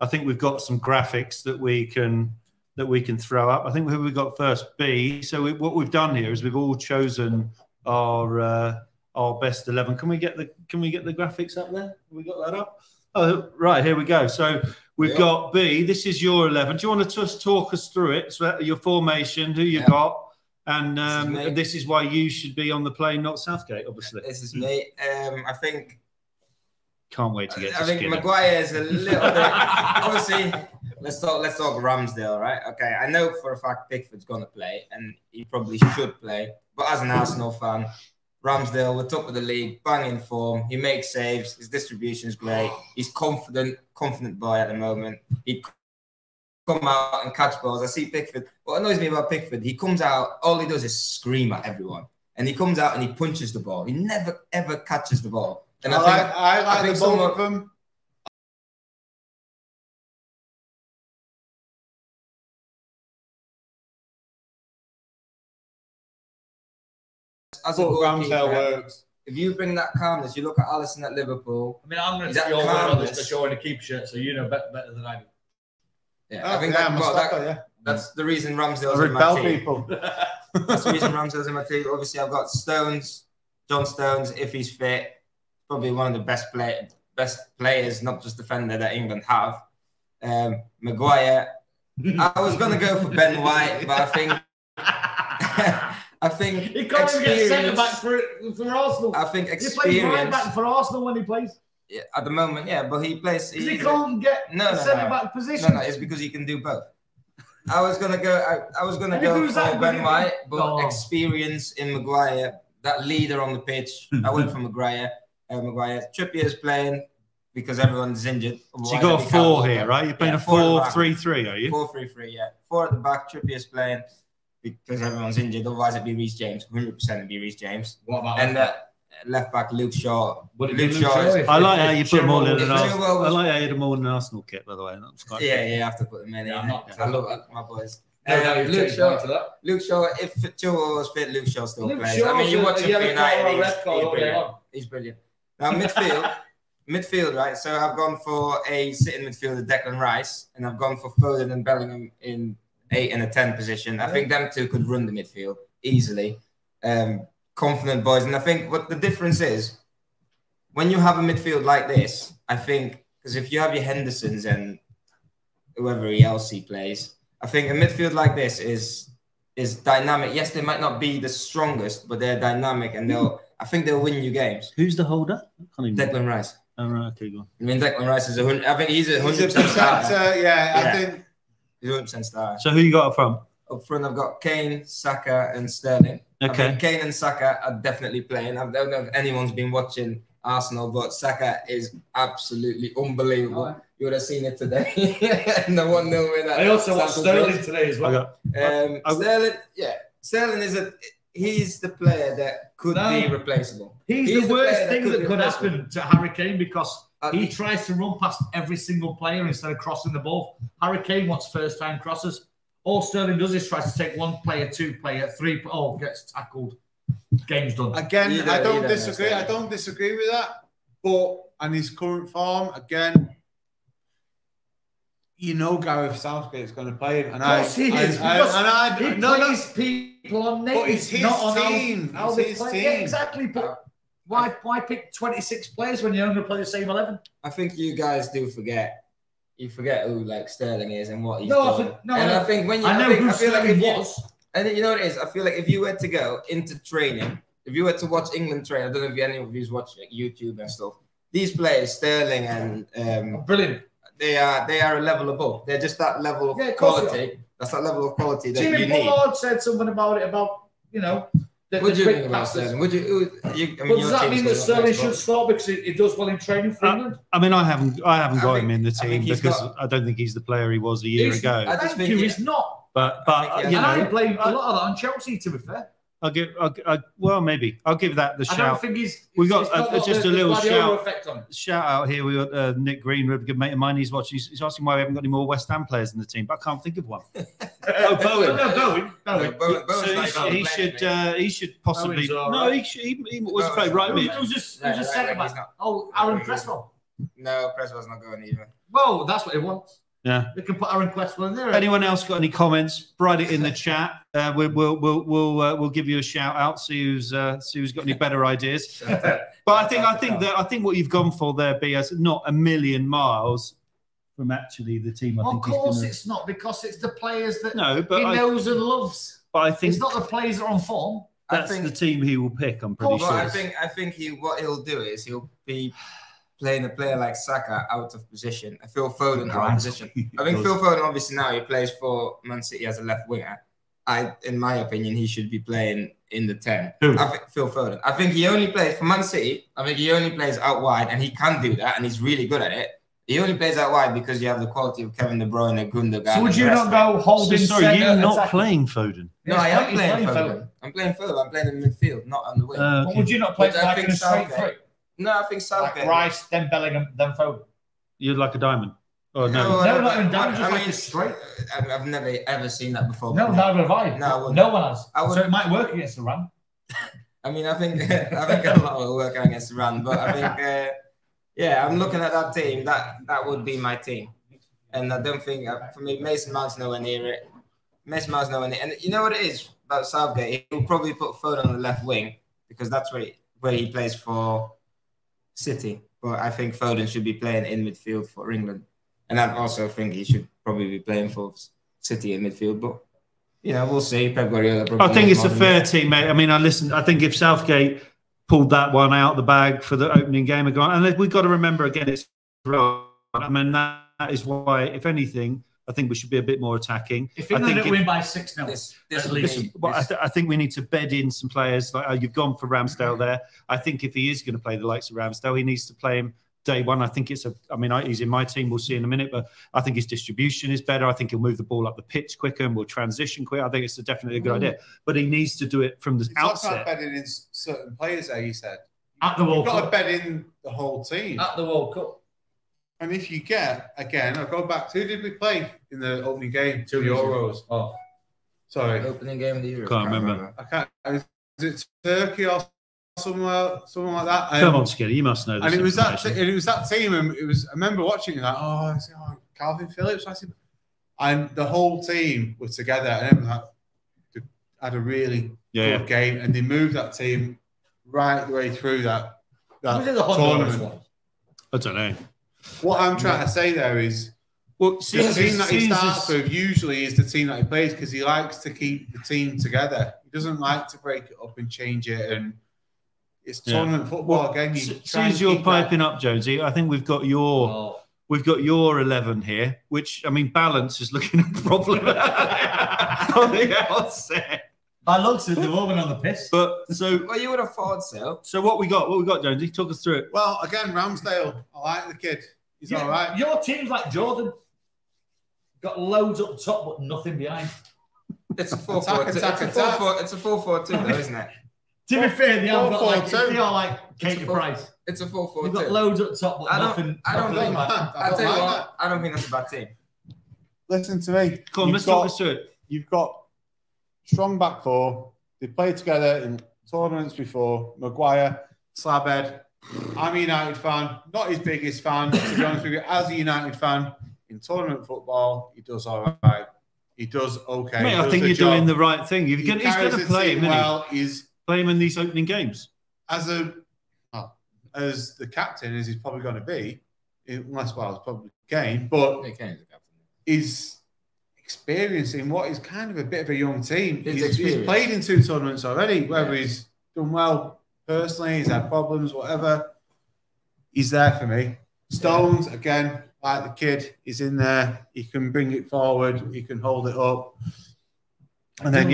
A: I think we've got some graphics that we can throw up. I think who we got first, B. So what we've done here is we've all chosen our best 11. Can we get the graphics up there? Have we got that up? Oh, right, here we go. So We've got B. This is your 11. Do you want to just talk us through it? So your formation, who you got, and this is why you should be on the plane, not Southgate, obviously.
D: This is me. I think.
A: Can't wait to get.
D: I think Maguire is a little bit. Obviously, let's talk Ramsdale, right? Okay, I know for a fact Pickford's gonna play, and he probably should play. But as an Arsenal fan, Ramsdale, we're top of the league, banging form. He makes saves. His distribution is great. He's confident boy at the moment. He'd come out and catch balls. I see Pickford. What annoys me about Pickford, he comes out, all he does is scream at everyone. And he comes out and he punches the ball. He never, ever catches the ball. And I think
B: the both of them.
D: As a Ramsdale works. If you bring that calmness, you look at Alisson at Liverpool.
C: I mean, I'm going to take your word on this because you're wearing a keep shirt, so you know better than I do.
D: Yeah, I think that's the reason Ramsdale's in my team. That's the reason Ramsdale's in my team. Obviously, I've got Stones, John Stones, if he's fit, probably one of the best players, not just defender, that England have. Maguire. I was going to go for Ben White, but I think
C: he can't even get centre back for Arsenal.
D: I think experience.
C: He plays right back for Arsenal when he plays.
D: Yeah, at the moment, yeah, but he plays.
C: He can't get centre back position.
D: No, it's because he can do both. I was gonna go. I was gonna go for Ben White, but experience in Maguire, that leader on the pitch. I went for Maguire. Trippier's playing because everyone's injured.
A: So you got a 4 here, right? You're playing a 4-3-3, are you?
D: 4-3-3, yeah. 4 at the back. Trippier's playing because everyone's injured. Otherwise, it'd be Reece James. 100% it'd be Reece James.
C: What about
D: left back Luke Shaw?
A: Luke Shaw. I like how you put them all in an Arsenal. I like how you had them all in an Arsenal kit, by the way. That was quite
D: you have to put them in. I love my boys.
C: Luke
D: Shaw, if Chilwell was fit, Luke Shaw still plays. I mean, you watch him for United, he's brilliant. Now, midfield, right? So I've gone for a sitting midfielder, Declan Rice, and I've gone for Foden and Bellingham in 8 and a 10 position. I think them two could run the midfield easily. Confident boys. And I think what the difference is, when you have a midfield like this, I think, because if you have your Hendersons and whoever else he plays, I think a midfield like this is dynamic. Yes, they might not be the strongest, but they're dynamic, and I think they'll win you games.
A: Who's the holder?
D: Declan Rice.
A: Oh, right, okay, go on.
D: I mean, Declan Rice is I think he's a 100% starter.
B: I think
D: he's 100% starter.
A: So who you got up front?
D: Up front, I've got Kane, Saka, and Sterling.
A: Okay.
D: I think Kane and Saka are definitely playing. I don't know if anyone's been watching Arsenal, but Saka is absolutely unbelievable. Oh. You would have seen it today. And the 1-0 winner.
C: I also watched Sterling today as well.
D: Sterling he's the player that could be replaceable.
C: He's the worst thing that could happen to Harry Kane because he tries to run past every single player instead of crossing the ball. Harry Kane wants first-time crosses. All Sterling does is tries to take 1 player, 2 player, 3. Oh, gets tackled. Game's done.
B: Again, I don't disagree. I don't disagree with that. But on his current form, again, you know Gareth Southgate's going to play him. And
C: he plays people on names.
B: But it's his team.
C: It's his team. Yeah, exactly. But why pick 26 players when you only play the same 11?
D: I think you guys do forget. You forget who Sterling is and what he's done. I think when you, I feel like if you know what it is. I feel like if you were to go into training, if you were to watch England train, I don't know if any of you watch YouTube and stuff. These players, Sterling and
C: brilliant.
D: They are a level above. They're just that level of quality. That's that level of quality that
C: Jimmy
D: you need.
C: Pollard said something about it.
D: What do you think about Sterling?
C: Does that mean that Sterling should start because he does well in training for England?
A: I mean, I haven't got him in the team because I don't think he's the player he was a year ago.
C: I just think he's not.
A: But
C: I blame a lot of that on Chelsea. To be fair,
A: I'll give that the shout.
C: I don't think
A: we got just a little shout out here. We got Nick Greenwood, a good mate of mine. He's watching. He's asking why we haven't got any more West Ham players in the team, but I can't think of one.
C: Bowen.
A: So he should possibly. He was playing right mid.
C: It was just centre back. Oh, Aaron Cresswell.
D: No, Cresswell's not going either.
C: Well, that's what he wants.
A: Yeah,
C: we can put Aaron Cresswell in there.
A: Anyone else got any comments? Write it in the chat. We'll give you a shout out. See who's got any better ideas. But I think what you've gone for there, B, is not a million miles from actually the team.
C: Of course it's not, because it's the players that he knows and loves.
A: But I think
C: it's not the players that are on form.
A: That's the team he will pick. I'm pretty sure.
D: I think what he'll do is he'll be playing a player like Saka out of position, Phil Foden out of position. I think Phil Foden, obviously now he plays for Man City as a left winger. In my opinion, he should be playing in the 10. I think Phil Foden. I think he only plays for Man City. I think he only plays out wide, and he can do that, and he's really good at it. He only plays out wide because you have the quality of Kevin De Bruyne and Gundogan.
C: So would you not go holding?
A: Sorry, you're not playing Foden.
D: No, I am playing Foden. I'm playing Foden. I'm playing in midfield, not on the wing.
C: Well, would you not play like in a straight through?
D: No, I think Southgate.
C: Like Rice, then Bellingham, then Foden.
A: You're like a diamond. Oh
C: no, not even diamond. Just like a straight.
D: I've never ever seen that before.
C: No, neither have I. No one has. So it might work against the Ram.
D: I mean, I think a lot will work against the Ram, but I think. Yeah, I'm looking at that team. That would be my team, and I don't think for me Mason Mount's nowhere near it. Mason Mount's nowhere near, and you know what it is about Southgate? He'll probably put Foden on the left wing because that's where he plays for City. But I think Foden should be playing in midfield for England, and I also think he should probably be playing for City in midfield. But we'll see. Pep Guardiola.
A: I think it's a fair team, mate. I mean, I think if Southgate pulled that one out of the bag for the opening game again. And we've got to remember again, it's I mean, that is why, if anything, I think we should be a bit more attacking.
C: If England don't win by 6-0,
A: I think we need to bed in some players. Like you've gone for Ramsdale there. I think if he is going to play the likes of Ramsdale, he needs to play him day one. I think he's in my team. We'll see in a minute, but I think his distribution is better. I think he'll move the ball up the pitch quicker and will transition quicker. I think it's definitely a good idea, but he needs to do it from the outset.
B: It's not bedding in certain players there, you said.
C: At the World Cup.
B: You've got to bed in the whole team.
C: At the World Cup.
B: And if you get, again, I'll go back to who did we play in the opening game? 2 Euros.
C: Oh.
B: Sorry.
D: Opening game of the Euros.
A: Can't remember.
B: Is it Turkey or somewhere like that?
A: Come on, Skinny, you must know this.
B: And it was that team, and it was. I remember watching it like, Calvin Phillips. And the whole team were together, and everyone had a really good game, and they moved that team right the way through that tournament.
A: I don't know.
B: What I'm trying to say there is, the team that he starts with usually is the team that he plays because he likes to keep the team together. He doesn't like to break it up and change it and. It's tournament football again.
A: Since you're piping up, Jonesy, I think we've got your 11 here, which I mean, balance is looking a problem on the outset.
C: I looked at the woman on the piss.
A: But
D: you would have thought so.
A: So what we got? What we got, Jonesy? Talk us through it.
B: Well, again, Ramsdale. I like the kid. He's all right.
C: Your team's like Jordan. Got loads up top, but nothing behind.
D: It's a 4-4-2. It's a 4-4-2, though, isn't it?
C: To be fair, they are like Katie Price.
D: It's a 4-4-2.
C: You've got loads up top, but nothing.
D: I don't think that's a bad team.
B: Listen to me.
A: Come on, let's talk us through it.
B: You've got strong back four. They played together in tournaments before. Maguire, Slabhead. I'm a United fan. Not his biggest fan, to be honest with you. As a United fan, in tournament football, he does all right. He does okay.
A: Mate, I think you're doing the right thing. He's going to play him
B: well.
A: Play him in these opening games.
B: As the captain, as he's probably going to be, unless it's probably Kane, but he's experiencing what is kind of a bit of a young team. He's played in 2 tournaments already, whether he's done well personally, he's had problems, whatever. He's there for me. Stones, again, like the kid, he's in there. He can bring it forward. He can hold it up. And then,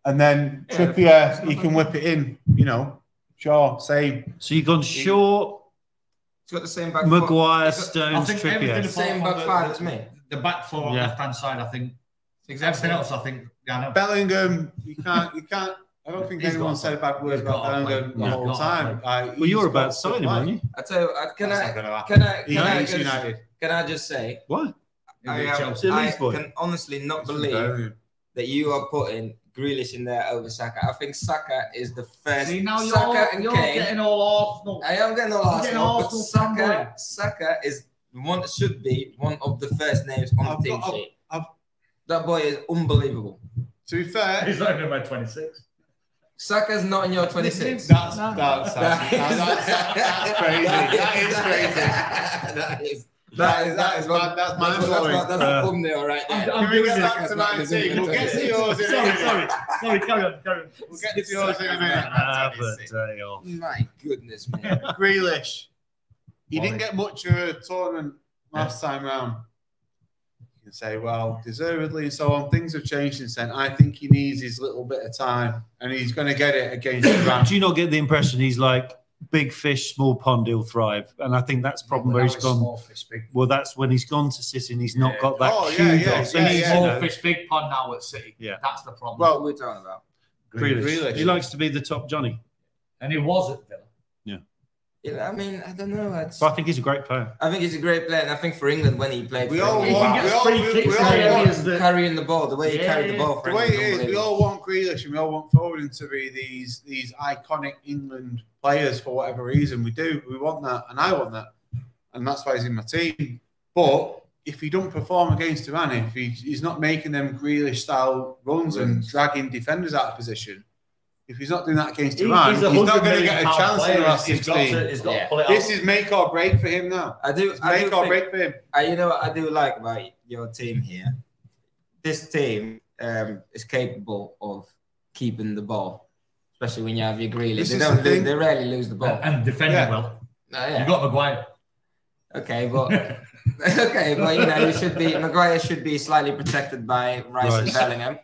B: and then Trippier, he can whip it in, Sure, same.
A: So you've gone short.
D: He's got the same back
A: Maguire, Stones, Trippier.
D: The same back 5 as me.
C: The back 4 on the left-hand side, I think. Everything else, I think. Yeah,
B: Bellingham, you can't. I don't think anyone said a bad word about Bellingham the whole time.
A: Well, you're about to sign him, aren't you?
D: I tell you, can I just say
A: what?
D: I can honestly not believe that you are putting Grealish in there over Saka. I think Saka is the first.
C: See, now
D: Saka and
C: you're
D: Kane.
C: Getting all Arsenal.
D: I am getting all Arsenal. But Saka is should be one of the first names on the team sheet. That boy is unbelievable.
B: To be fair,
C: he's not even about 26.
D: Saka's not in your 26.
B: That's crazy. That is crazy.
D: That is.
B: That's my
D: That's the thumbnail right there.
B: Can we get back to my team? We'll get to yours in a minute.
C: Sorry, carry on.
B: We'll get to yours in a minute.
D: My goodness, man.
B: Grealish. He didn't get much of a tournament last time round. You can say, well, deservedly and so on. Things have changed since then. I think he needs his little bit of time, and he's going to get it against Iran.
A: Do you not get the impression he's like, big fish, small pond, he'll thrive? And I think that's probably where he's gone.
C: Small fish, big.
A: Well, that's when he's gone to City and he's not got that
C: Small fish, big pond now at City.
A: Yeah.
C: That's the problem.
D: Well, we're talking about
A: Grealish. He likes to be the top Johnny.
C: And he was at Villa.
D: Yeah, I mean, I don't know.
A: But I think he's a great player.
D: I think he's a great player, and I think for England when he played,
B: we all want
D: carrying the ball, the way he carried the ball.
B: The way it is, we all want Grealish and we all want Foden to be these iconic England players for whatever reason. We do. We want that, and I want that, and that's why he's in my team. But if he don't perform against Iran, if he's not making them Grealish-style runs and dragging defenders out of position. If he's not doing that against Iran, he's not going to get a chance in the last 16. This is make or break for him now. Make or break for him.
D: You know what I do like about your team here? This team is capable of keeping the ball, especially when you have your Grealish. They rarely lose the ball.
C: And defending well. You got Maguire.
D: Okay, but you know, Maguire should be slightly protected by Rice and Bellingham.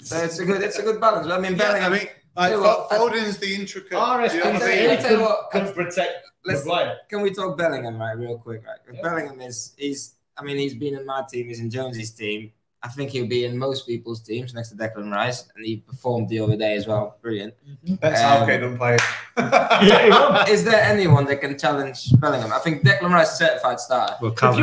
D: So it's a good balance. I mean, Bellingham.
B: Foden's the intricate.
C: Can protect Maguire.
D: Can we talk Bellingham real quick? Right, Bellingham he's been in my team. He's in Jonesy's team. I think he'll be in most people's teams next to Declan Rice, and he performed the other day as well. Brilliant.
B: Southgate don't play.
D: Is there anyone that can challenge Bellingham? I think Declan Rice is a certified starter.
A: Well,
C: if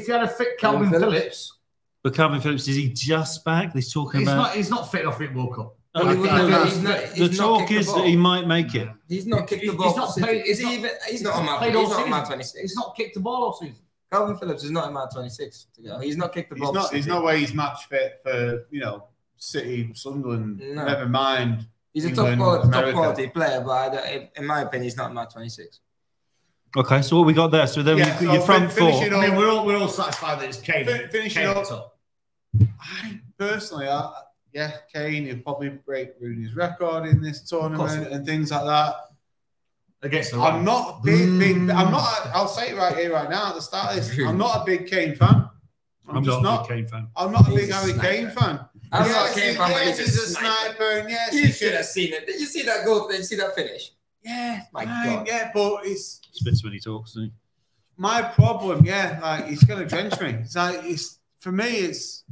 C: you had a fit Calvin Phillips.
A: But Calvin Phillips, is he just back? He's talking about.
C: He's not fit enough for World Cup.
A: The talk is that he might make it.
D: He's not kicked the ball. He's not on my 26.
C: He's not kicked the ball all season.
D: Calvin Phillips is not in my 26 to go. He's not kicked the ball.
B: There's no way he's match fit for City, Sunderland. No. Never mind.
D: He's England, a top quality player, but in my opinion, he's not in my 26.
A: Okay, so what we got there? So then your front four.
C: I mean, we're all satisfied that it's Kane.
B: Finishing up. I personally, Kane will probably break Rooney's record in this tournament and things like that. I'm not a big. I'll say it right here, right now at the start of this. I'm not a big Kane fan. I'm not a big Kane fan. I'm not a big Harry Kane fan.
D: I'm not a Kane fan, but
B: he's a sniper, and yes,
D: you should have seen it. Did you see that goal? Did you see that finish?
B: Yeah, my God. Yeah, but it's
A: spits when he talks, doesn't he?
B: My problem, he's going to drench me. For me, it's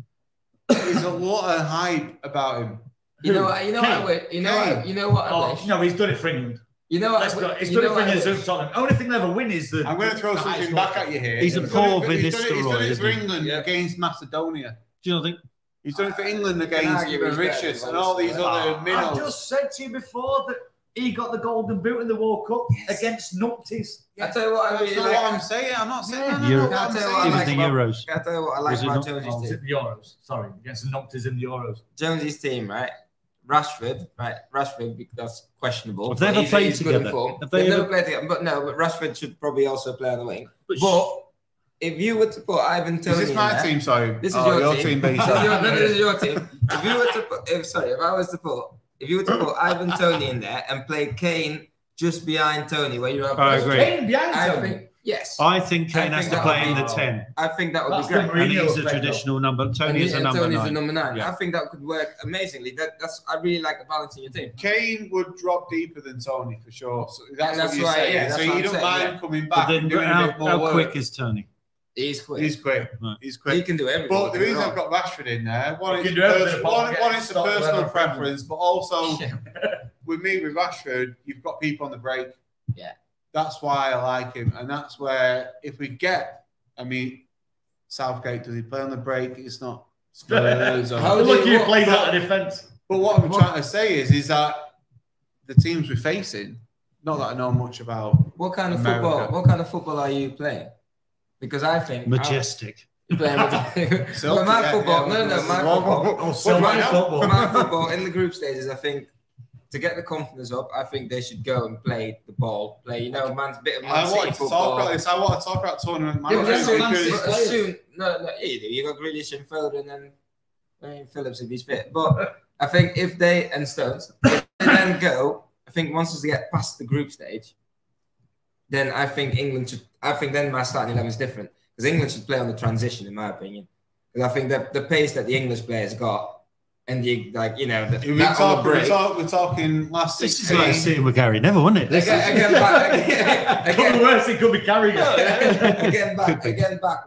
B: a lot of hype about him.
D: You know what? I wish.
C: No, he's done it for England.
D: You know what?
C: He's done it for England. The only thing they'll ever win is the.
B: I'm going to throw something back at you here.
A: He's a poor Vinicius.
B: He's done it for England against Macedonia.
A: Do you not think?
B: He's done it for England against Mauritius and all these other minnows.
C: I just said to you before that he got the golden boot in the World Cup against numpties.
D: I tell you what,
B: that's not what I'm saying. I'm not saying that.
A: It was the Euros.
D: I tell you what I like about Jonesy's team.
C: The Euros. Sorry, against the numpties in the Euros.
D: Jonesy's team, right? Rashford, that's questionable.
A: Have they ever played together?
D: They've never played together, but Rashford should probably also play on the wing. But if you were to put Ivan Toney
B: is this my team? Sorry,
D: this is your
B: team.
D: This is your team. If you were to put, if you were to put Ivan Toney in there and play Kane just behind Toney, where you have
C: Kane behind Toney.
D: Yes.
A: I think Kane has to play in the 10.
D: I think that would be great.
A: And he's a traditional number. Tony is a number 9.
D: Tony's a number 9. Yeah. I think that could work amazingly. I really like the balance in your team.
B: Kane would drop deeper than Tony for sure. So that's what
D: right.
B: Yeah, so you don't mind coming back.
A: But then how quick is Tony?
D: He's quick.
B: He's quick.
A: Right.
B: He's quick.
D: He can do everything.
B: But the reason I've got Rashford in there, one is a personal preference, but also with Rashford, you've got people on the break.
D: Yeah.
B: That's why I like him. And that's where, if we get, Southgate, does he play on the break? It's not Spurs.
C: Look, you played out of defence.
B: But what I'm trying to say is that the teams we're facing, not that I know much about.
D: What kind of football are you playing? Because I think
A: majestic.
D: My football in the group stages, I think to get the confidence up, I think they should go and play the ball. Play, you know, man's bit of Man
B: I
D: City
B: want to talk about this. I want to talk about tournament management.
D: You got Grealish and Foden and Phillips if he's fit. But I think if they then go, I think once they get past the group stage, then I think England should. I think then my starting 11 is different because England should play on the transition, in my opinion. Because I think that the pace that the English players got. And we're talking
B: last 16.
A: This is like sitting with Gary Neville, wasn't it?
C: Again, worse, it could be Carrigan.
D: Again, back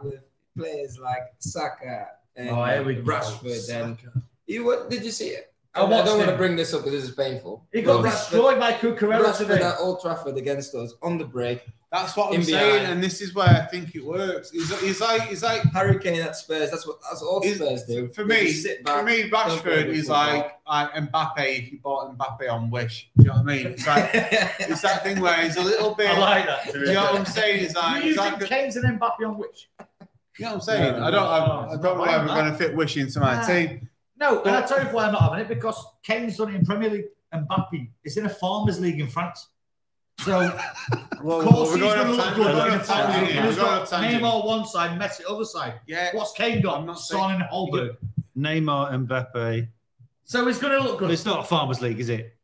D: with players like Saka and Rashford. And did you see it? I don't want to bring this up because this is painful.
C: He got destroyed by Cucurella today.
D: At Old Trafford against us on the break.
B: That's what I'm saying, and this is where I think it works. He's like
D: Harry Kane at Spurs. That's all Spurs do.
B: For me, Rashford is like Mbappe. If you bought Mbappe on Wish, do you know what I mean? It's like it's that thing where he's a little bit.
C: I like that.
B: Do you know what I'm saying? It's like
C: you think Kane's an Mbappe on Wish?
B: You know what I'm saying? I don't know why we're going to fit Wish into my team.
C: No, and I'll tell you why I'm not having it, because Kane's done it in Premier League. Mbappe is in a Farmers League in France. So, of course, he's going to look good. He's got Neymar one side, Messi other side.
B: Yeah.
C: What's Kane got? Son and Holberg.
A: Neymar, Mbappe.
C: So he's going to look good.
A: It's not a Farmers League, is it?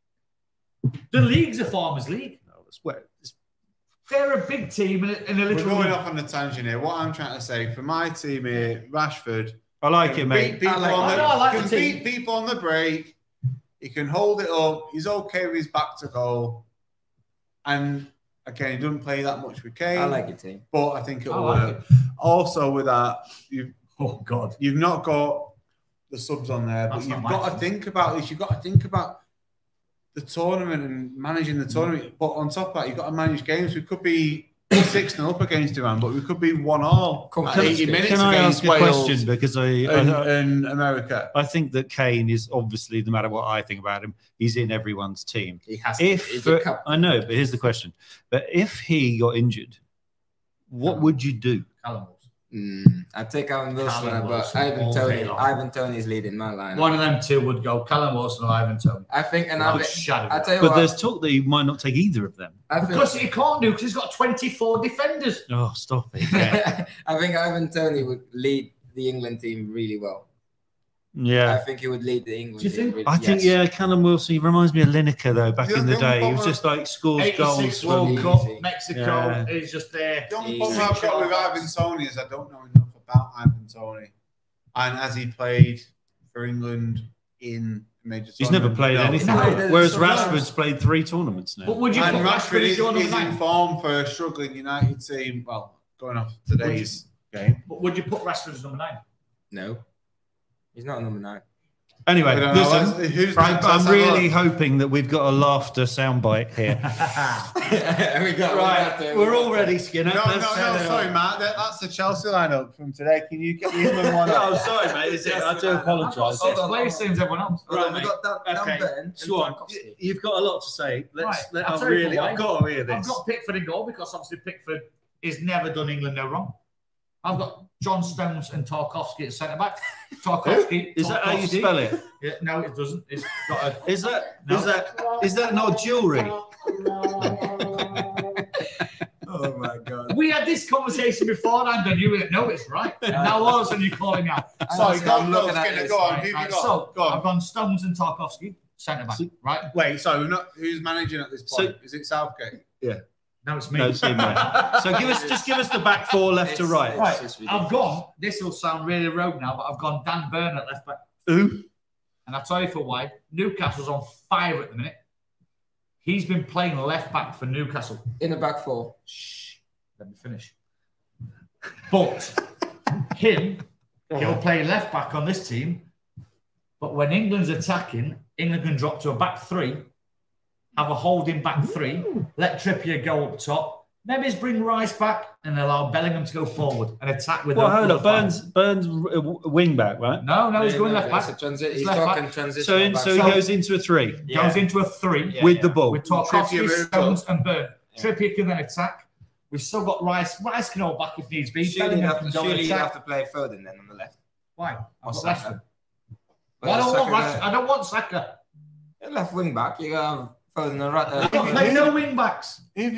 C: The league's a Farmers League.
A: No, it's where.
C: They're a big team in a little.
B: We're going off on the tangent here. What I'm trying to say, for my team here, Rashford.
A: I like it, mate.
B: Beat people on the break. He can hold it up. He's okay with his back to goal. And again, he doesn't play that much with Kane.
D: I like your team,
B: but I think it'll work. Also, with that, you've not got the subs on there, but you've got to think about this. You've got to think about the tournament and managing the tournament. But on top of that, you've got to manage games. We could be 6-0 up against Iran, but we could be 1-1 at 80 minutes
A: Can I
B: against
A: ask a
B: Wales
A: question? Because
B: in America.
A: I think that Kane is obviously, no matter what I think about him, he's in everyone's team.
D: He has to.
A: I know, but here's the question. But if he got injured, what would you do?
C: Callum Wilson.
D: I'd take Callum Wilson, but Ivan Toney is leading my line.
C: One of them two would go. Callum Wilson or Ivan Toney.
D: I think, and I'll tell you
A: but there's talk that he might not take either of them.
C: Because he can't do, because he's got 24 defenders.
A: Oh, stop it. Yeah.
D: I think Ivan Toney would lead the England team really well.
A: Yeah.
D: I think he would lead the England team really
A: well. I think, Callum Wilson, he reminds me of Lineker, though, back in the day. He was just like scores goals.
C: World Cup, Mexico, he's just there.
B: The only problem I've got with Ivan Toney is I don't know enough about Ivan Toney. And has he played for England in major tournament?
A: He's never played anything. Whereas Rashford's played 3 tournaments now.
C: But would you put
B: Rashford is in form for a struggling United team. Well, going off today's game.
C: But would you put Rashford as number 9?
D: No. He's not number 9.
A: Anyway, listen, Frank, I'm really hoping that we've got a laughter soundbite here. We're already Skinner.
B: No, sorry, Matt. That's the Chelsea lineup from today. Can you get the England one?
A: No, sorry, mate. Is it? I do apologise.
C: Players same as everyone else.
D: Right, we've got Dan
A: Swan, you've got a lot to say. I've got to hear this.
C: I've got Pickford in goal because obviously Pickford has never done England no wrong. I've got John Stones and Tarkowski at centre back. Tarkowski.
A: Is that how you spell it?
C: Yeah, no, it doesn't. It's got a.
A: Is that not jewellery?
D: Oh my God!
C: We had this conversation before, and you didn't know it's right. Now all of a sudden you're calling out.
B: Sorry, I'm looking at it. Go on. Who have you got?
C: So
B: go on.
C: I've gone Stones and Tarkowski centre back. Right.
B: Wait. So who's managing at this point? Is it Southgate?
A: Yeah.
C: No, it's me.
A: No, it's him, mate. So give us the back 4 left to right.
C: Right. I've gone. This will sound really rogue now, but I've gone Dan Burn at left back.
A: Who?
C: And I'll tell you for why. Newcastle's on fire at the minute. He's been playing left back for Newcastle.
D: In the back 4.
C: Shh. Let me finish. But he'll play left back on this team. But when England's attacking, England can drop to a back 3. Have a holding back 3, let Trippier go up top, maybe bring Rice back and allow Bellingham to go forward and attack with.
A: Well, hold up, Burns wing back, right?
C: No, he's going left back.
D: He's talking transition.
A: So he goes into a 3.
C: Goes into a 3
A: with the ball.
C: With Tarkowski, Stones, and Burn. Trippier can then attack. We've still got Rice. Rice can hold back if needs be.
D: Surely you have to play Foden then on the left.
C: Why? I've got Rashford. I don't want Saka.
D: Left wing back. You got Foden and right.
C: Play no wing backs.
D: So you're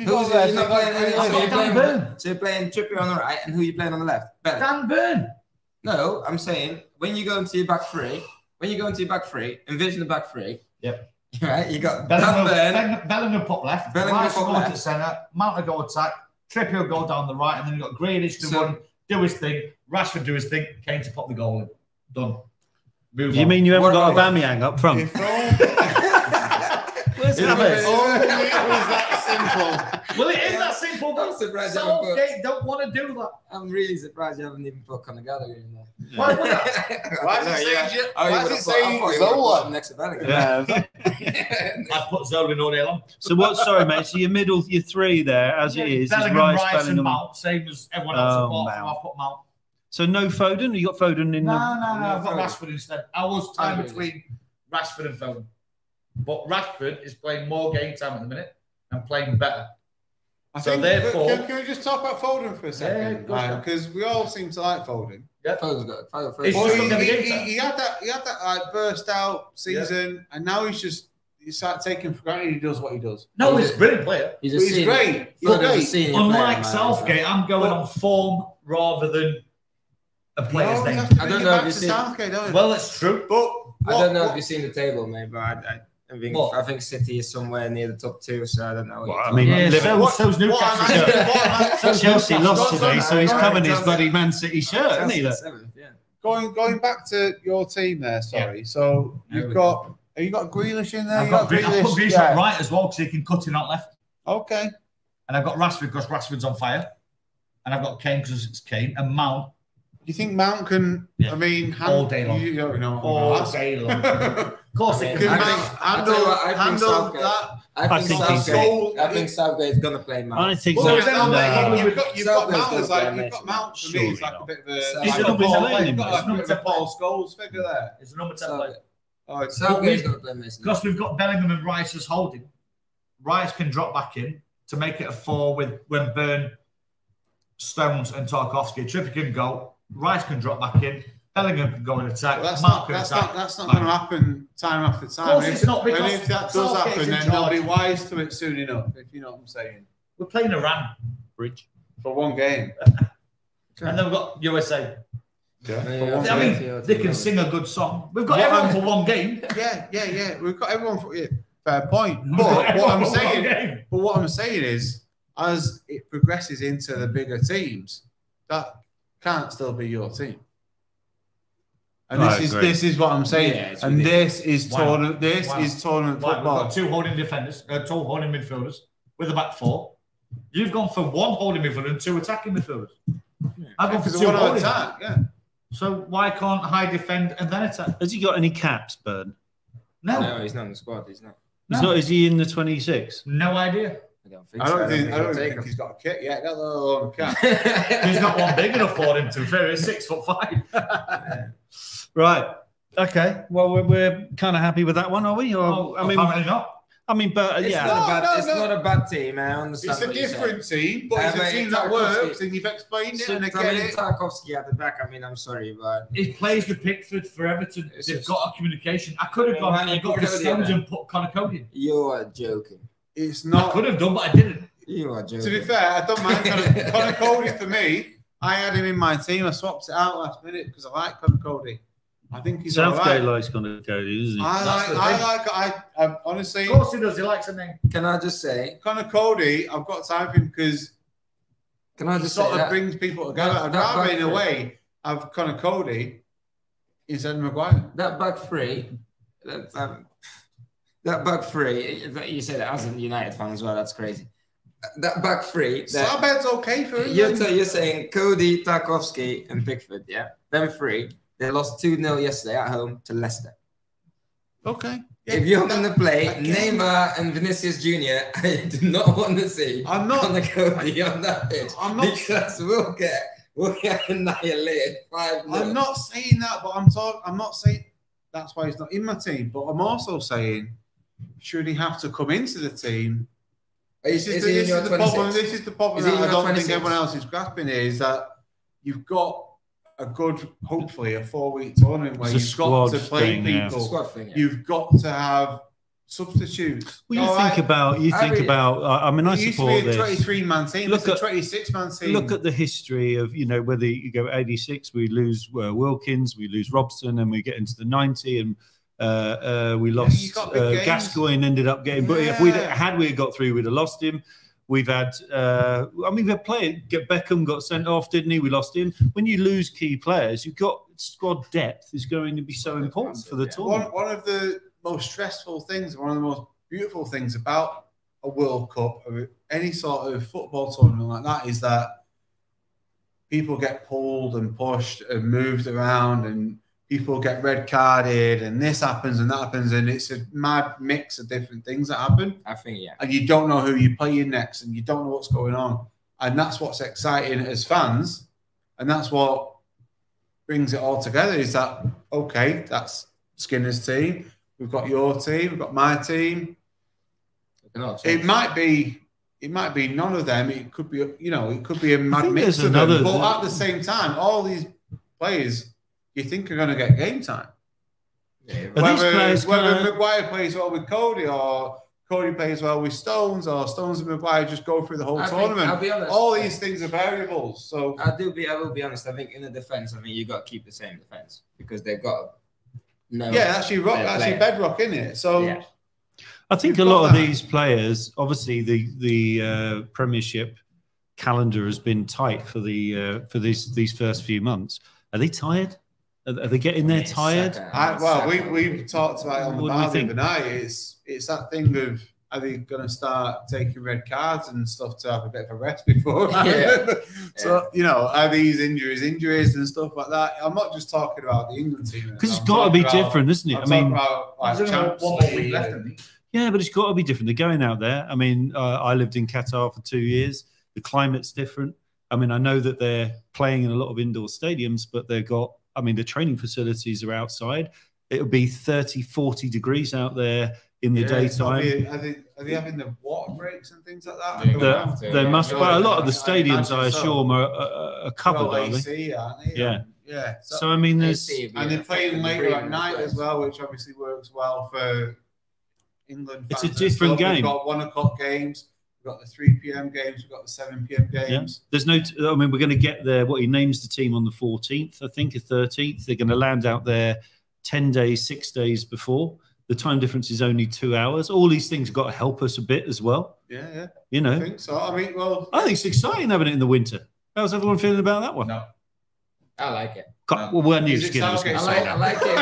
D: playing Trippier on the right, and who are you playing on the left?
C: Dan Burn.
D: No, I'm saying when you go into your back three, envision the back three.
C: Yep.
D: Right, you got
C: Bellingham put left.
D: Bellingham put left
C: to centre. Mount will go attack. Trippier will go down the right, and then you've got Grealish to run, do his thing. Rashford do his thing. Kane to pop the goal in. Done. Move on.
A: Mean you haven't got Aubameyang up front?
C: Where's
B: it was that simple.
C: Well, it is that simple.
D: I'm surprised
C: Southgate don't want to do that.
D: I'm really surprised you haven't even put Conor Gallagher in there.
C: Why would that?
B: Why is it saying Zola
D: next to Bellingham?
A: Yeah.
C: I'd put Zola in all day long.
A: So what? Sorry, mate. So your three there, as it is
C: Bellingham,
A: Rice,
C: and
A: Bellingham,
C: Mount, same as everyone else.
A: Mount.
C: I'll put Mount.
A: So no Foden. You got Foden in?
C: No. I've got Rashford instead. I was time between Rashford and Foden, but Rashford is playing more game time at the minute and playing better. Therefore,
B: can we just talk about Foden for a second? Because we all seem to like Foden.
C: Yeah,
D: Foden's got Foden.
B: He had that like burst out season, and now he's started taking for granted he does what he does.
C: No, he's a brilliant player.
B: He's great. He's great.
C: Unlike Southgate, I'm going on form rather than a player's name.
B: I don't know if you've seen.
C: Well, that's true,
B: but
D: I don't know if you've seen the table, mate. But I think City is somewhere near the top two, so I don't know.
A: Well, I mean,
C: so's Newcastle.
A: Chelsea lost today, so he's covering his bloody Man City shirt, isn't he?
B: Going back to your team there, sorry. So you've got Grealish in there.
C: I've got Grealish on right as well because he can cut in out left.
B: Okay.
C: And I've got Rashford because Rashford's on fire, and I've got Kane because it's Kane and Mount.
B: Do you think Mount can?
C: Yeah.
B: I mean,
C: all day long.
B: You don't know.
C: All day long. Of course, it can.
D: I think Southgate's gonna play Mount.
A: I think
B: so.
A: No.
B: You've got Mount for me. It's like a bit of a.
A: He's a number 10
B: You've got a bit of a Paul Scholes figure there.
C: It's a number 10 player.
D: Southgate's gonna play Mason.
C: Because we've got Bellingham and Rice as holding. Rice can drop back in to make it a 4 when Burn, Stones, and Tarkowski. Trippier can go. Rice can drop back in. Bellingham can go and attack.
B: Well, that's not going to happen time after time.
C: Of course it's not, because
B: if that does happen, then they'll be wise to it soon enough, if you know what I'm saying.
C: We're playing Iran bridge
B: for one game.
C: And then we've got USA.
B: Yeah.
C: I mean, they can sing a good song. We've got everyone for one game.
B: Yeah. We've got everyone for fair point. But what I'm saying is, as it progresses into the bigger teams, that can't still be your team. And this is what I'm saying. Yeah, and this is tournament. This is tournament football.
C: We've got 2 holding defenders, 2 holding midfielders with a back 4. You've gone for 1 holding midfielder and 2 attacking midfielders. I've gone for 2 holding.
B: Attack, yeah.
C: So why can't High defend and then attack?
A: Has he got any caps, Burn?
D: No, he's not in the squad. He's not.
A: He's not. Is he in the 26?
C: No idea.
B: I don't think he's got a kit yet. Let alone a cap.
C: He's not one big enough for him. To be fair, he's 6'5".
A: Right. Okay. Well, we're kind of happy with that one, are we? Or, I mean,
C: apparently not.
A: I mean, but
D: it's not a bad team. I understand.
B: It's a different team, but it's a team that works, and you've explained it. And again,
D: Tarkowski at the back. I mean, I'm sorry, but
C: he plays with Pickford for Everton. They've got a communication. I could have gone and got rid of Stones and put Conor Cody in.
D: You are joking.
B: It's not.
C: I could have done, but I didn't.
D: You are joking.
B: To be fair, I don't mind Conor Cody for me. I had him in my team. I swapped it out last minute because I like Conor Cody. I think he's
A: Southgate likes Conor Cody, doesn't he?
B: I honestly.
C: Of course he does. He likes a name.
D: Can I just say,
B: Conor Cody? I've got time for him because.
D: Can I just
B: sort of brings people together? I'd rather, in a way, have Conor Cody instead of Maguire.
D: That back three. That back three, you said it as a United fan as well. That's crazy. That back three.
B: Sabed's okay for him.
D: You're saying Cody, Tarkowski, and Pickford, yeah? Them 3. They lost 2-0 yesterday at home to Leicester.
B: Okay. Yeah,
D: if you're going to play Neymar and Vinicius Jr., I do not want to see Conor Cody on that pitch. Because we'll get annihilated 5-0.
B: I'm not saying that, but I'm not saying that's why he's not in my team. But I'm also saying, should he have to come into the team? This is the problem that I don't think everyone else is grasping is that you've got a good, hopefully, a 4-week tournament where you've got to play people.
D: Squad thing, yeah.
B: You've got to have substitutes.
A: Well, you think about. I mean, I support this.
B: 23-man team. Look at 26-man team.
A: Look at the history of whether you go 86, we lose Wilkins, we lose Robson, and we get into the 90, and we lost Gascoigne. Ended up getting, but if we got through, we'd have lost him. We've had, we've had players. Beckham got sent off, didn't he? We lost him. When you lose key players, you've got squad depth is going to be so important for the tournament.
B: One of the most stressful things, one of the most beautiful things about a World Cup or any sort of football tournament like that is that people get pulled and pushed and moved around, and people get red carded, and this happens and that happens, and it's a mad mix of different things that happen.
D: I think,
B: and you don't know who you're playing next, and you don't know what's going on, and that's what's exciting as fans, and that's what brings it all together. Is that okay? That's Skinner's team. We've got your team. We've got my team. It might be none of them. It could be, it could be a mad mix of them. But at the same time, all these players you think are going to get game time. Yeah, whether Maguire plays well with Cody, or Cody plays well with Stones, or Stones and Maguire just go through the whole tournament.
D: I'll be honest,
B: all these things are variables. So
D: I will be honest. I think in the defense, you got to keep the same defense because they've got
B: actually bedrock in it. So yeah.
A: I think a lot of these players, obviously, the Premiership calendar has been tight for these first few months. Are they tired? Are they getting there tired?
B: We've talked about it on the bar the other night. It's that thing of, are they going to start taking red cards and stuff to have a bit of a rest before? So, are these injuries and stuff like that? I'm not just talking about the England team.
A: Because it's got to be different, isn't it?
B: Yeah,
A: but it's got to be different. They're going out there. I mean, I lived in Qatar for 2 years. The climate's different. I mean, I know that they're playing in a lot of indoor stadiums, but they've got, the training facilities are outside. It'll be 30, 40 degrees out there in the daytime.
B: Are they having the water breaks and things like that?
A: They must. But a lot of the stadiums, I assume, are covered, aren't they?
B: Aren't they?
A: Yeah. So, there's...
B: And they're playing later at night as well, which obviously works well for England fans.
A: It's a different game.
B: We've got 1 o'clock games. We've got the 3 p.m. games. We've got the 7 p.m. games.
A: Yeah. There's no. We're going to get there. What he names the team on the 14th, I think, or 13th. They're going to land out there 10 days, 6 days before. The time difference is only 2 hours. All these things have got to help us a bit as well.
B: Yeah.
A: I
B: think so. I think
A: it's exciting having it in the winter. How's everyone feeling about that one?
D: No, I like it.
A: Well, we're new Skinner.
D: I like it.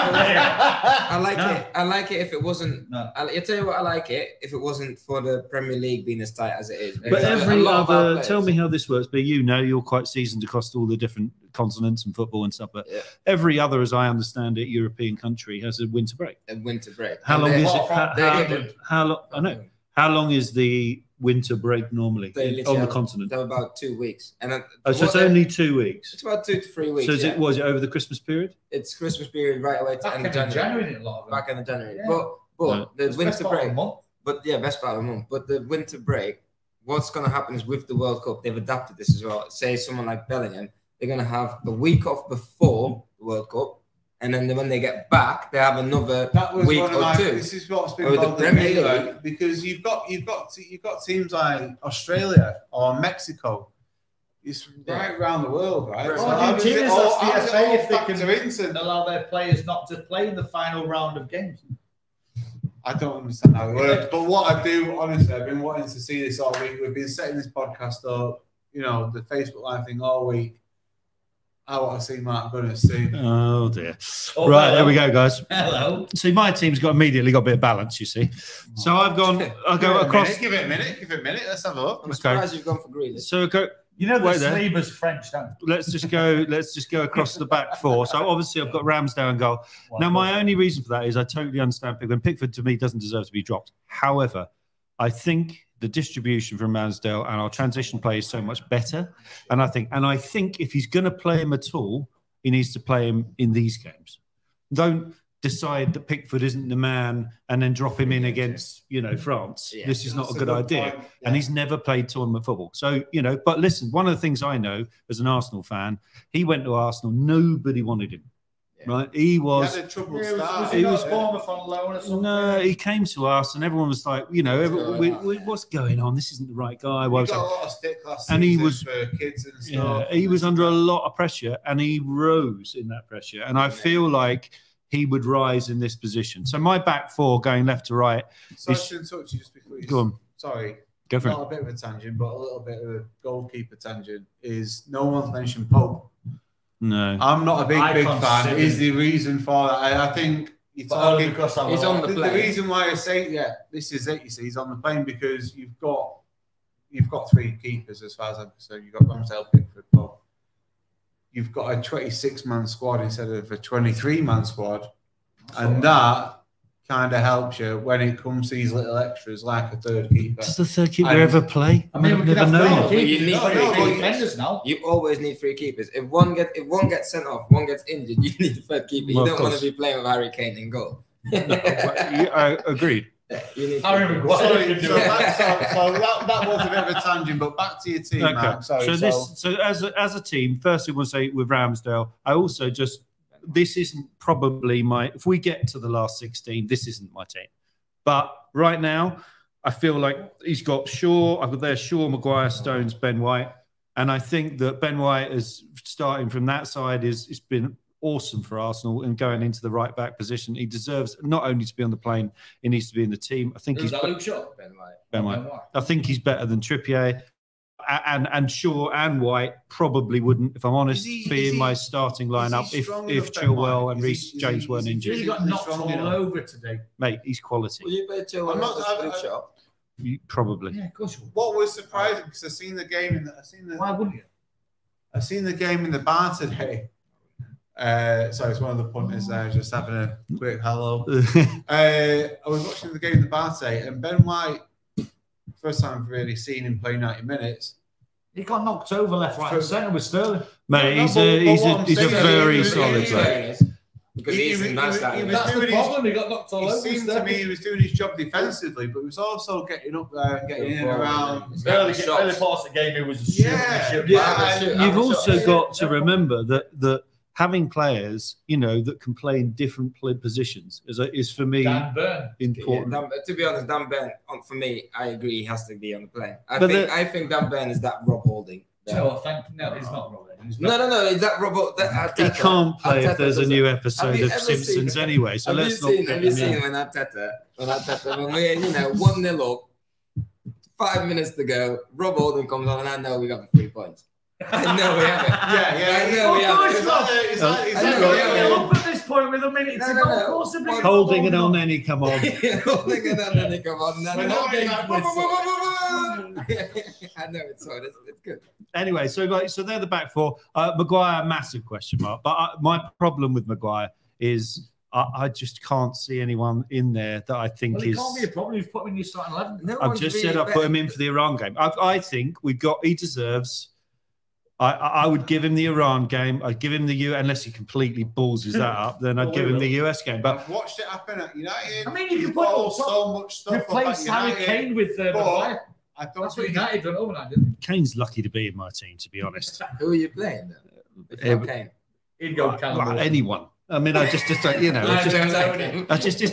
D: I like it if it wasn't. I'll tell you what, I like it if it wasn't for the Premier League being as tight as it is.
A: But every other, tell me how this works. But you're quite seasoned across all the different continents and football and stuff. But every other, as I understand it, European country has a winter break. How long is it? How long? I know. How long is the winter break normally on the continent?
D: They're about 2 weeks, and
A: so it's only 2 weeks.
D: It's about 2 to 3 weeks.
A: So was it over the Christmas period?
D: It's Christmas period right away to end of January. Back in January, but the winter break. Best part of the month. But the winter break, what's going to happen is with the World Cup, they've adapted this as well. Say someone like Bellingham, they're going to have a week off before the World Cup. And then when they get back, they have another week or 2.
B: This is what's been bothering me, because you've got teams like Australia or Mexico. It's right around the world, right?
C: So how does it all factor if they can allow their players not to play in the final round of games?
B: I don't understand how it works. But what I do, honestly, I've been wanting to see this all week. We've been setting this podcast up, the Facebook Live thing all week. I want to see Mark Gunness soon.
A: Oh dear! Right, there we go, guys.
C: Hello.
A: See, my team's immediately got a bit of balance. You see, so I'll go across.
B: Give it a minute. Let's have a look.
D: I'm surprised you've gone for Grealish.
A: So go.
C: The sleeper's French, don't you?
A: Let's just go across the back 4. So obviously I've got Ramsdale and goal. Now my only reason for that is I totally understand Pickford. Pickford to me doesn't deserve to be dropped. However, I think the distribution from Ramsdale and our transition play is so much better. And I think if he's going to play him at all, he needs to play him in these games. Don't decide that Pickford isn't the man and then drop him in against, France. Yeah, this is not a good idea. Yeah. And he's never played tournament football. So, but listen, one of the things I know as an Arsenal fan, he went to Arsenal, nobody wanted him. right? He was.
B: He had a troubled
C: Yeah,
B: start.
C: he was Bournemouth on loan or something.
A: No, he came to us, and everyone was like, what's going on? This isn't the right guy.
B: We got a lot of stick last
A: and he
B: season
A: was
B: for kids and stuff.
A: He was under a lot of pressure, and he rose in that pressure. And I feel like he would rise in this position. So my back four going left to right.
B: Sorry to interrupt you just before you.
A: Go on.
B: Sorry.
A: Go for it.
B: Not a bit of a tangent, but a little bit of a goalkeeper tangent. Is no one's mentioned Pope.
A: No,
B: I'm not a big fan. Is the reason for that? I think you're talking
D: because he's on the plane.
B: The reason why I say this is it. You see, he's on the plane because you've got 3 keepers as far as I'm concerned. You've got Ramsdale, Pickford, Pope. You've got a 26-man squad instead of a 23-man squad, and that kind of helps you when it comes to these little extras like a third keeper.
A: Does the third keeper ever play?
C: I mean, we never know.
D: You need
C: three defenders now.
D: You always need 3 keepers. If one gets sent off, one gets injured, you need the third keeper. You don't want to be playing with Harry Kane in goal.
A: I agreed.
D: You need
C: Harry Maguire.
B: So that was a bit of a tangent, but back to your team,
A: Okay.
B: Mark. Sorry,
A: So as a team, firstly, we'll say with Ramsdale. I also this isn't probably if we get to the last 16, this isn't my team. But right now, I feel like he's got Shaw, Maguire, Stones, Ben White. And I think that Ben White is starting from that side it's been awesome for Arsenal and going into the right back position. He deserves not only to be on the plane, he needs to be in the team. I think
D: Ben White.
A: Ben White. I think he's better than Trippier. And Shaw and White probably wouldn't, if I'm honest, be in my starting lineup if Chilwell and Reece James weren't injured.
C: He got knocked all over today.
A: Mate, he's quality.
D: Will you play Chilwell?
A: Probably.
C: Yeah, of course.
B: what was surprising because I seen the game
C: Why wouldn't you?
B: I seen the game in the bar today. Sorry, it's one of the punters there, just having a quick hello. I was watching the game in the bar today, and Ben White, first time I've really seen him play 90 minutes.
C: He got knocked over left, right, and centre with Sterling.
A: Mate, he's a very solid player.
D: Because he's nice.
C: That's the problem. He got knocked all over.
B: It seemed to me he was doing his job defensively, but he was also getting up there and getting in and around.
C: Early parts of the game, it was a shoot.
A: You've also got to remember that having players, that can play in different positions is for me important.
D: Yeah, to be honest, Dan Burn, for me, I agree he has to be on the plane. I think Dan Burn is that Rob Holding.
C: No, he's not Rob Holding.
D: No, is that Rob?
A: He can't play if there's a new episode of Simpsons anyway. So let's not.
D: Have you seen when Arteta, when we're 1-0 up, 5 minutes to go, Rob Holding comes on, and I know we got the 3 points. I know we have it. I know we have it.
C: Up at this point with a minute to go. Of course,
A: Holding and Elneny come on.
D: Holding and Elneny come on. I know it's good.
A: Anyway, so they're the back four. Maguire, massive question mark. But my problem with Maguire is I just can't see anyone in there that I think is.
C: It can't be a problem. You've put him in your starting 11.
A: I've just said I put him in for the Iran game. I think he deserves. I would give him the Iran game. I'd give him the unless he completely ballses that up. Then I'd give him the US game. But
B: I've watched it happen at United.
C: I mean, you can put
B: so much stuff.
C: Replace Harry Kane with Maguire.
B: That's
C: what United done overnight, didn't
A: Kane's lucky to be in my team, to be honest.
D: Who are you playing then? Kane.
C: He'd go
A: anyone. I mean, it's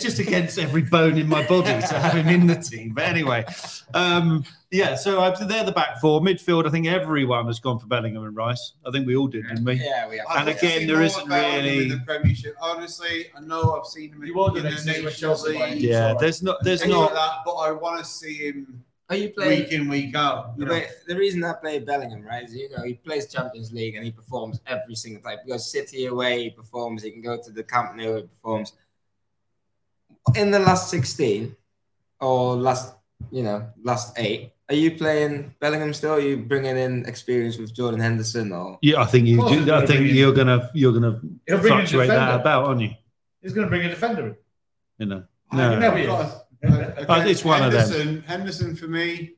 A: just against every bone in my body to have him in the team. But anyway, so they're the back four. Midfield, I think everyone has gone for Bellingham and Rice. I think we all did, didn't we?
D: Yeah, we have.
A: And again, there isn't really
B: in the Premiership. Honestly, I know I've seen him in the Nations League.
A: Yeah, there's not
B: like that, but I want to see him.
D: Are you playing
B: week in, week out?
D: The reason I play Bellingham, right, is he plays Champions League and he performs every single time. He goes City away, he performs. He can go to the Camp Nou, he performs. In the last 16 or last 8, are you playing Bellingham still? Are you bringing in experience with Jordan Henderson or?
A: Yeah, I think you do. I think you're gonna fluctuate that about, aren't you?
C: He's gonna bring a defender in.
A: No. It's one of them.
B: Henderson for me.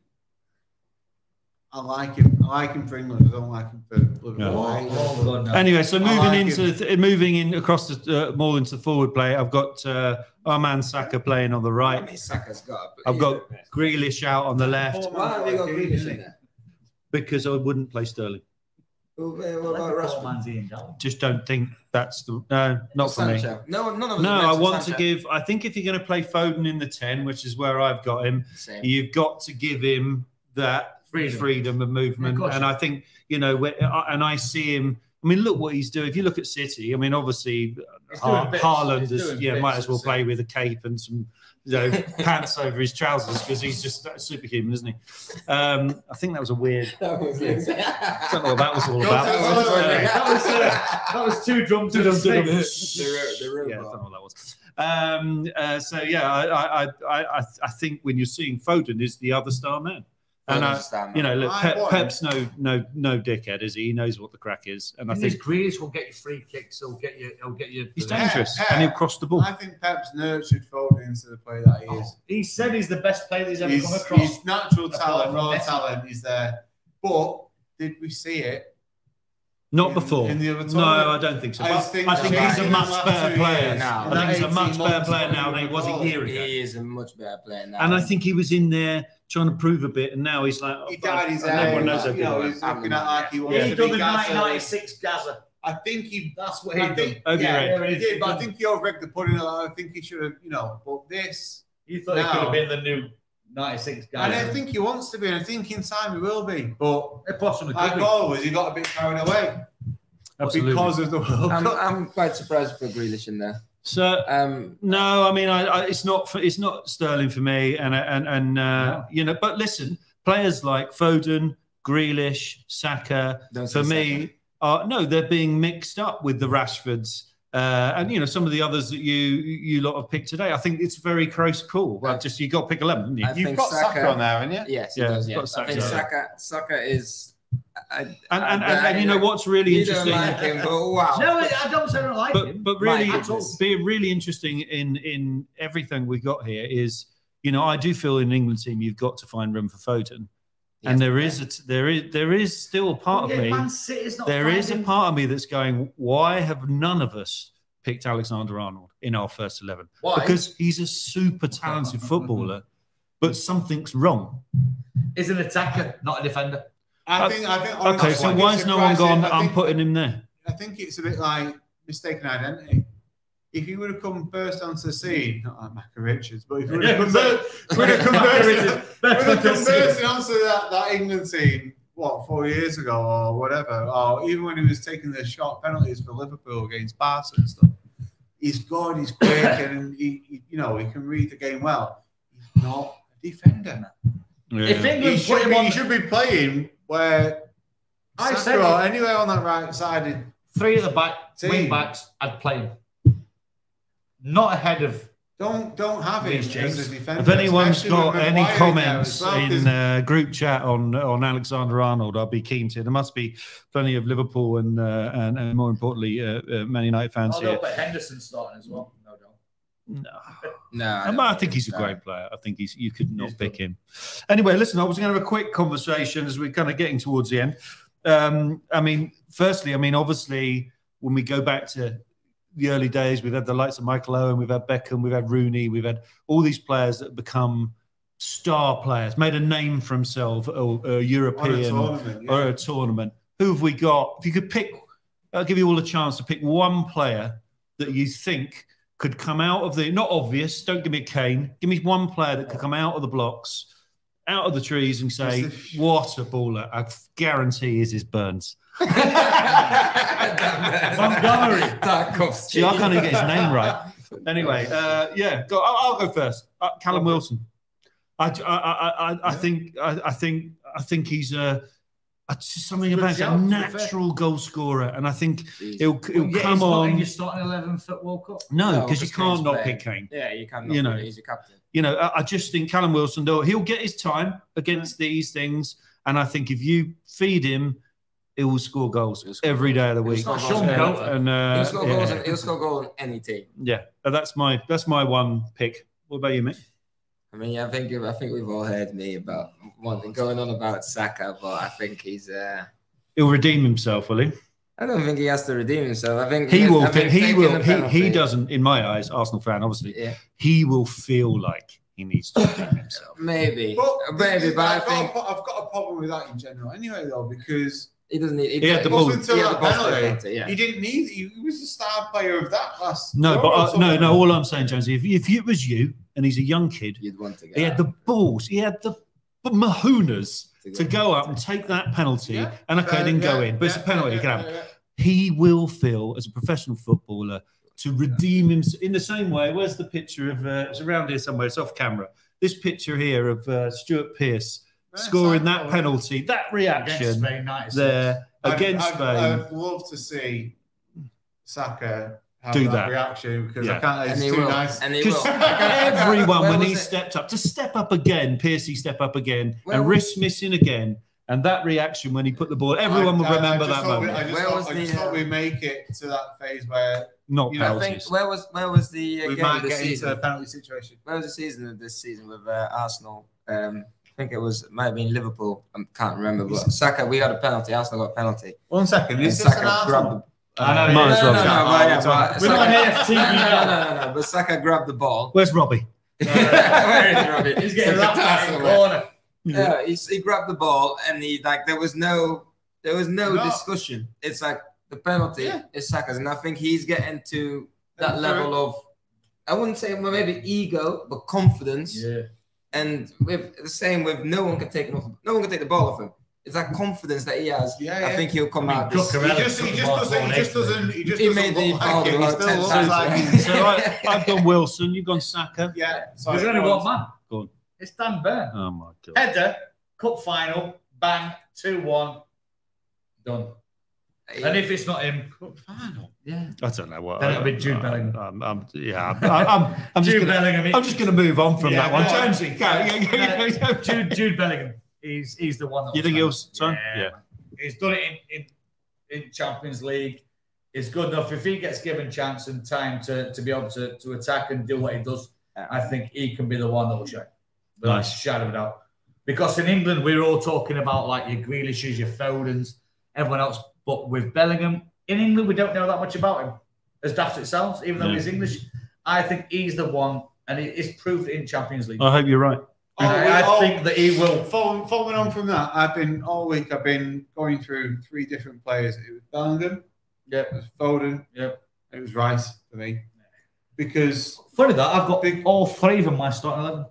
B: I like him. I like him for England. I don't like him for Liverpool.
C: No.
A: Anyway, so moving in across the more into the forward play, I've got our man Saka playing on the right.
D: I mean, Saka's got.
A: I've got Grealish out on the left.
D: Why have you got Grealish in there?
A: Because I wouldn't play Sterling.
D: What about Rashford?
A: Just don't think that's the not for me.
D: No, none of us.
A: No, I want to give. I think if you're going to play Foden in the 10, which is where I've got him, you've got to give him that freedom of movement. And I think and I see him. I mean, look what he's doing. If you look at City, I mean, obviously, Haaland might as well play with a cape and some pants over his trousers because he's just superhuman, isn't he? I think that was a weird. I don't know what that was all about.
C: That was two drums.
A: Yeah, I don't know what that was. I think when you're seeing Foden is the other star man. And look, Pep's no dickhead, is he? He knows what the crack is, and I think
C: Grealish will get you free kicks. He'll get you.
A: He's dangerous, and he'll cross the ball.
B: I think Pep's nurtured Foden into the player that he is.
C: He said he's the best player he's ever come across.
B: His natural talent, raw talent, is there. But did we see it?
A: Not before.
B: In the other
A: no, I don't think so. I think he's a much better player now. I think he's a much better player now than he was a year ago.
D: He is a much better player now.
A: And I think he was in there trying to prove a bit, and now he's like,
B: he dyed his hair. Everyone knows he's looking at like he wants
C: to be Gaza. 1996 Gaza.
B: I think
C: that's what he did.
B: He did, but I think he overreacted the pudding. I think he should have, but this.
C: You thought he could have been the new 96 guy.
B: And I think he wants to be, and I think in time he will be. But
C: possibly
B: like always, he got a bit carried away.
A: Absolutely.
B: Because of the World Cup.
D: I'm quite surprised for Grealish in there.
A: So no, I mean, it's not Sterling for me, and but listen, players like Foden, Grealish, Saka, for me, they're being mixed up with the Rashfords. And some of the others that you lot have picked today, I think it's very close call. Well, just you got to pick 11, haven't you?
B: You've got Saka on there, haven't you?
D: Yes, he does. Yeah. I think Saka is.
A: And you know what's really interesting?
D: You don't like him, but wow.
C: No, I don't say I don't like him.
A: But really, being really interesting in everything we've got here is, I do feel in the England team you've got to find room for Foden. Yes, and there is still a part of me. There is a part of me that's going, why have none of us picked Alexander-Arnold in our first 11?
C: Why?
A: Because he's a super talented footballer, but something's wrong.
C: He's an attacker, not a defender.
B: I think.
A: Okay, so why has no one gone? I'm putting him there.
B: I think it's a bit like mistaken identity. If he would have come first onto the scene, not like Macca Richards, but if he would have come first onto that England team, 4 years ago or whatever, or even when he was taking the short penalties for Liverpool against Barca and stuff, he's good, he's quick, and he can read the game well. He's not a defender.
C: Yeah. If England
B: he should be playing where anywhere on that right side.
C: 3 at the back, wing backs, I'd play him. Not ahead of.
B: Don't have him as a defender.
A: If anyone's got any comments in group chat on Alexander-Arnold, I'll be keen to. There must be plenty of Liverpool and more importantly, Man United fans here.
C: But Henderson starting as well.
A: No, I think he's a great player. I think you could not pick him. Anyway, listen, I was going to have a quick conversation as we're kind of getting towards the end. Firstly, obviously, when we go back to the early days, we've had the likes of Michael Owen, we've had Beckham, we've had Rooney, we've had all these players that have become star players, made a name for himself, or European or a tournament. Who have we got? If you could pick, I'll give you all a chance to pick one player that you think could come out of the, not obvious, don't give me a Kane, give me one player that could come out of the blocks, out of the trees and say, what a baller. I guarantee is Burns.
C: Montgomery.
A: See, I can't even get his name right. Anyway, I'll go first. Callum Wilson. I think he's something about a natural goal scorer, and I think he'll come on.
C: You're starting 11-foot World Cup.
A: No, because you can't not pick Kane.
D: Yeah, you can't. He's a captain.
A: I just think Callum Wilson, though, he'll get his time against these things, and I think if you feed him, he will score goals every day of the week.
D: He'll score goals on any team.
A: Yeah, that's my one pick. What about you, Mick?
D: I mean, I think we've all heard me about going on about Saka, but I think
A: he'll redeem himself, will he?
D: I don't think he has to redeem himself. I think
A: he will. He doesn't, in my eyes, Arsenal fan, obviously. Yeah. He will feel like he needs to redeem himself.
D: Maybe,
B: but
D: I think
B: I've got a problem with that in general, anyway, though, because
D: He doesn't need.
A: He had the ball.
B: Until that penalty.
D: Yeah.
B: He didn't need. He was the star player of that last.
A: No, but no. All I'm saying, Jonesy, if it was you and he's a young kid,
D: You'd want to get.
A: he had the balls. He had the mahunas to go up and take that penalty, and then go in. But it's a penalty. You can have it. He will feel as a professional footballer to redeem him in the same way. Where's the picture of? It's around here somewhere. It's off camera. This picture here of Stuart Pearce scoring that penalty, that reaction
C: Spain,
A: there against Spain.
B: I'd love to see Saka have
A: do
B: that reaction because I can't. It's
D: and
B: too nice.
D: And he will.
A: Everyone, when he stepped up, to step up again, Pearcey step up again, and wrist missing again. And that reaction when he put the ball, everyone will remember that moment.
B: I just thought we make it to that phase where
A: penalties.
D: Where was the
B: we might get into a penalty situation.
D: Where was the season of this season with Arsenal? I think it might have been Liverpool. I can't remember. But Saka, we got a penalty. Arsenal got a penalty.
B: 1 second. Is this an Arsenal?
D: No. But Saka grabbed the ball.
A: Where's Robbie?
D: Where is Robbie?
C: He's getting wrapped out in the corner.
D: Yeah, he grabbed the ball and there was no discussion. It's like the penalty is Saka's, and I think he's getting to that level of, I wouldn't say maybe ego, but confidence. Yeah. And with the same with no one can take the ball off him. It's that confidence that he has. Yeah, I think he'll come out. He just doesn't. He made the foul.
A: So I've gone Wilson. You've gone Saka.
B: Yeah.
C: There's only one man.
A: Go on.
C: It's Dan Burn.
A: Oh my God.
C: Header, cup final, bang, 2-1, done. And if it's not him, cup final. Yeah.
A: I don't know what.
C: Then it'll be Jude Bellingham.
A: I'm just going to move on from that one. Jonesy,
C: Jude Bellingham. He's the one.
A: You think he'll? Yeah.
C: He's done it in Champions League. It's good enough if he gets given chance and time to be able to attack and do what he does. I think he can be the one that will shine. Nice. Shadow of a doubt. Because in England, we're all talking about like your Grealishes, your Fodens, everyone else. But with Bellingham, in England, we don't know that much about him. As daft it sounds, even though he's English, I think he's the one, and it's proved in Champions League.
A: I hope you're right.
C: I think that he will.
B: Following on from that, all week I've been going through 3 different players. It was Bellingham, it was Foden, it was Rice for me. Because
C: funny that I've got all 3 of them my starting 11.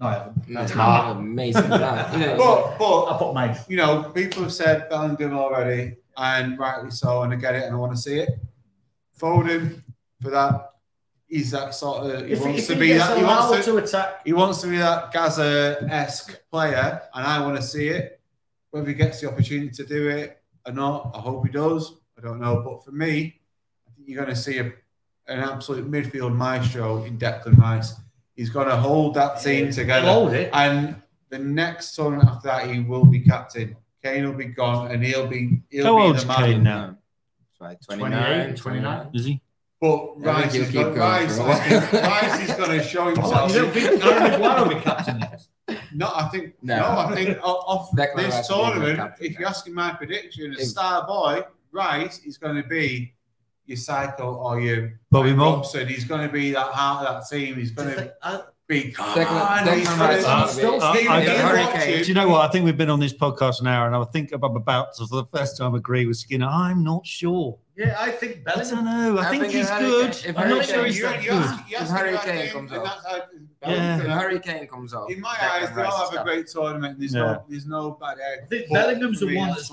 C: No, I haven't.
D: That's amazing. But
C: I put mine.
B: People have said Bellingham already, and rightly so, and I get it, and I want to see it. Foden for that. He's that sort of. He wants to be that. He wants to be that Gaza-esque player, and I want to see it. Whether he gets the opportunity to do it or not, I hope he does. I don't know, but for me, I think you're going to see an absolute midfield maestro in Declan Rice. He's going to hold that team together. And the next tournament after that, he will be captain. Kane will be gone, and he'll be
A: How old's
B: the man.
A: Kane now?
D: Right,
C: 29.
A: Is he?
B: But Rice is going to show himself.
C: You don't think Aguero will be captain next?
B: I think off this tournament, if you're asking my prediction, as star boy, Rice is going to be your Cycle or your Bobby Robson. He's going to be that heart of that team. He's going to be.
A: Do you know what? I think we've been on this podcast an hour, and I think I'm about to, for the first time, agree with Skinner. I'm not sure.
C: Yeah, I think Bellingham.
A: I don't know. I think he's good. I'm not sure he's that good.
D: If Harry Kane comes off. If Harry Kane comes off.
B: In my eyes, they all have a great tournament. There's no bad egg.
C: I think Bellingham's the one that's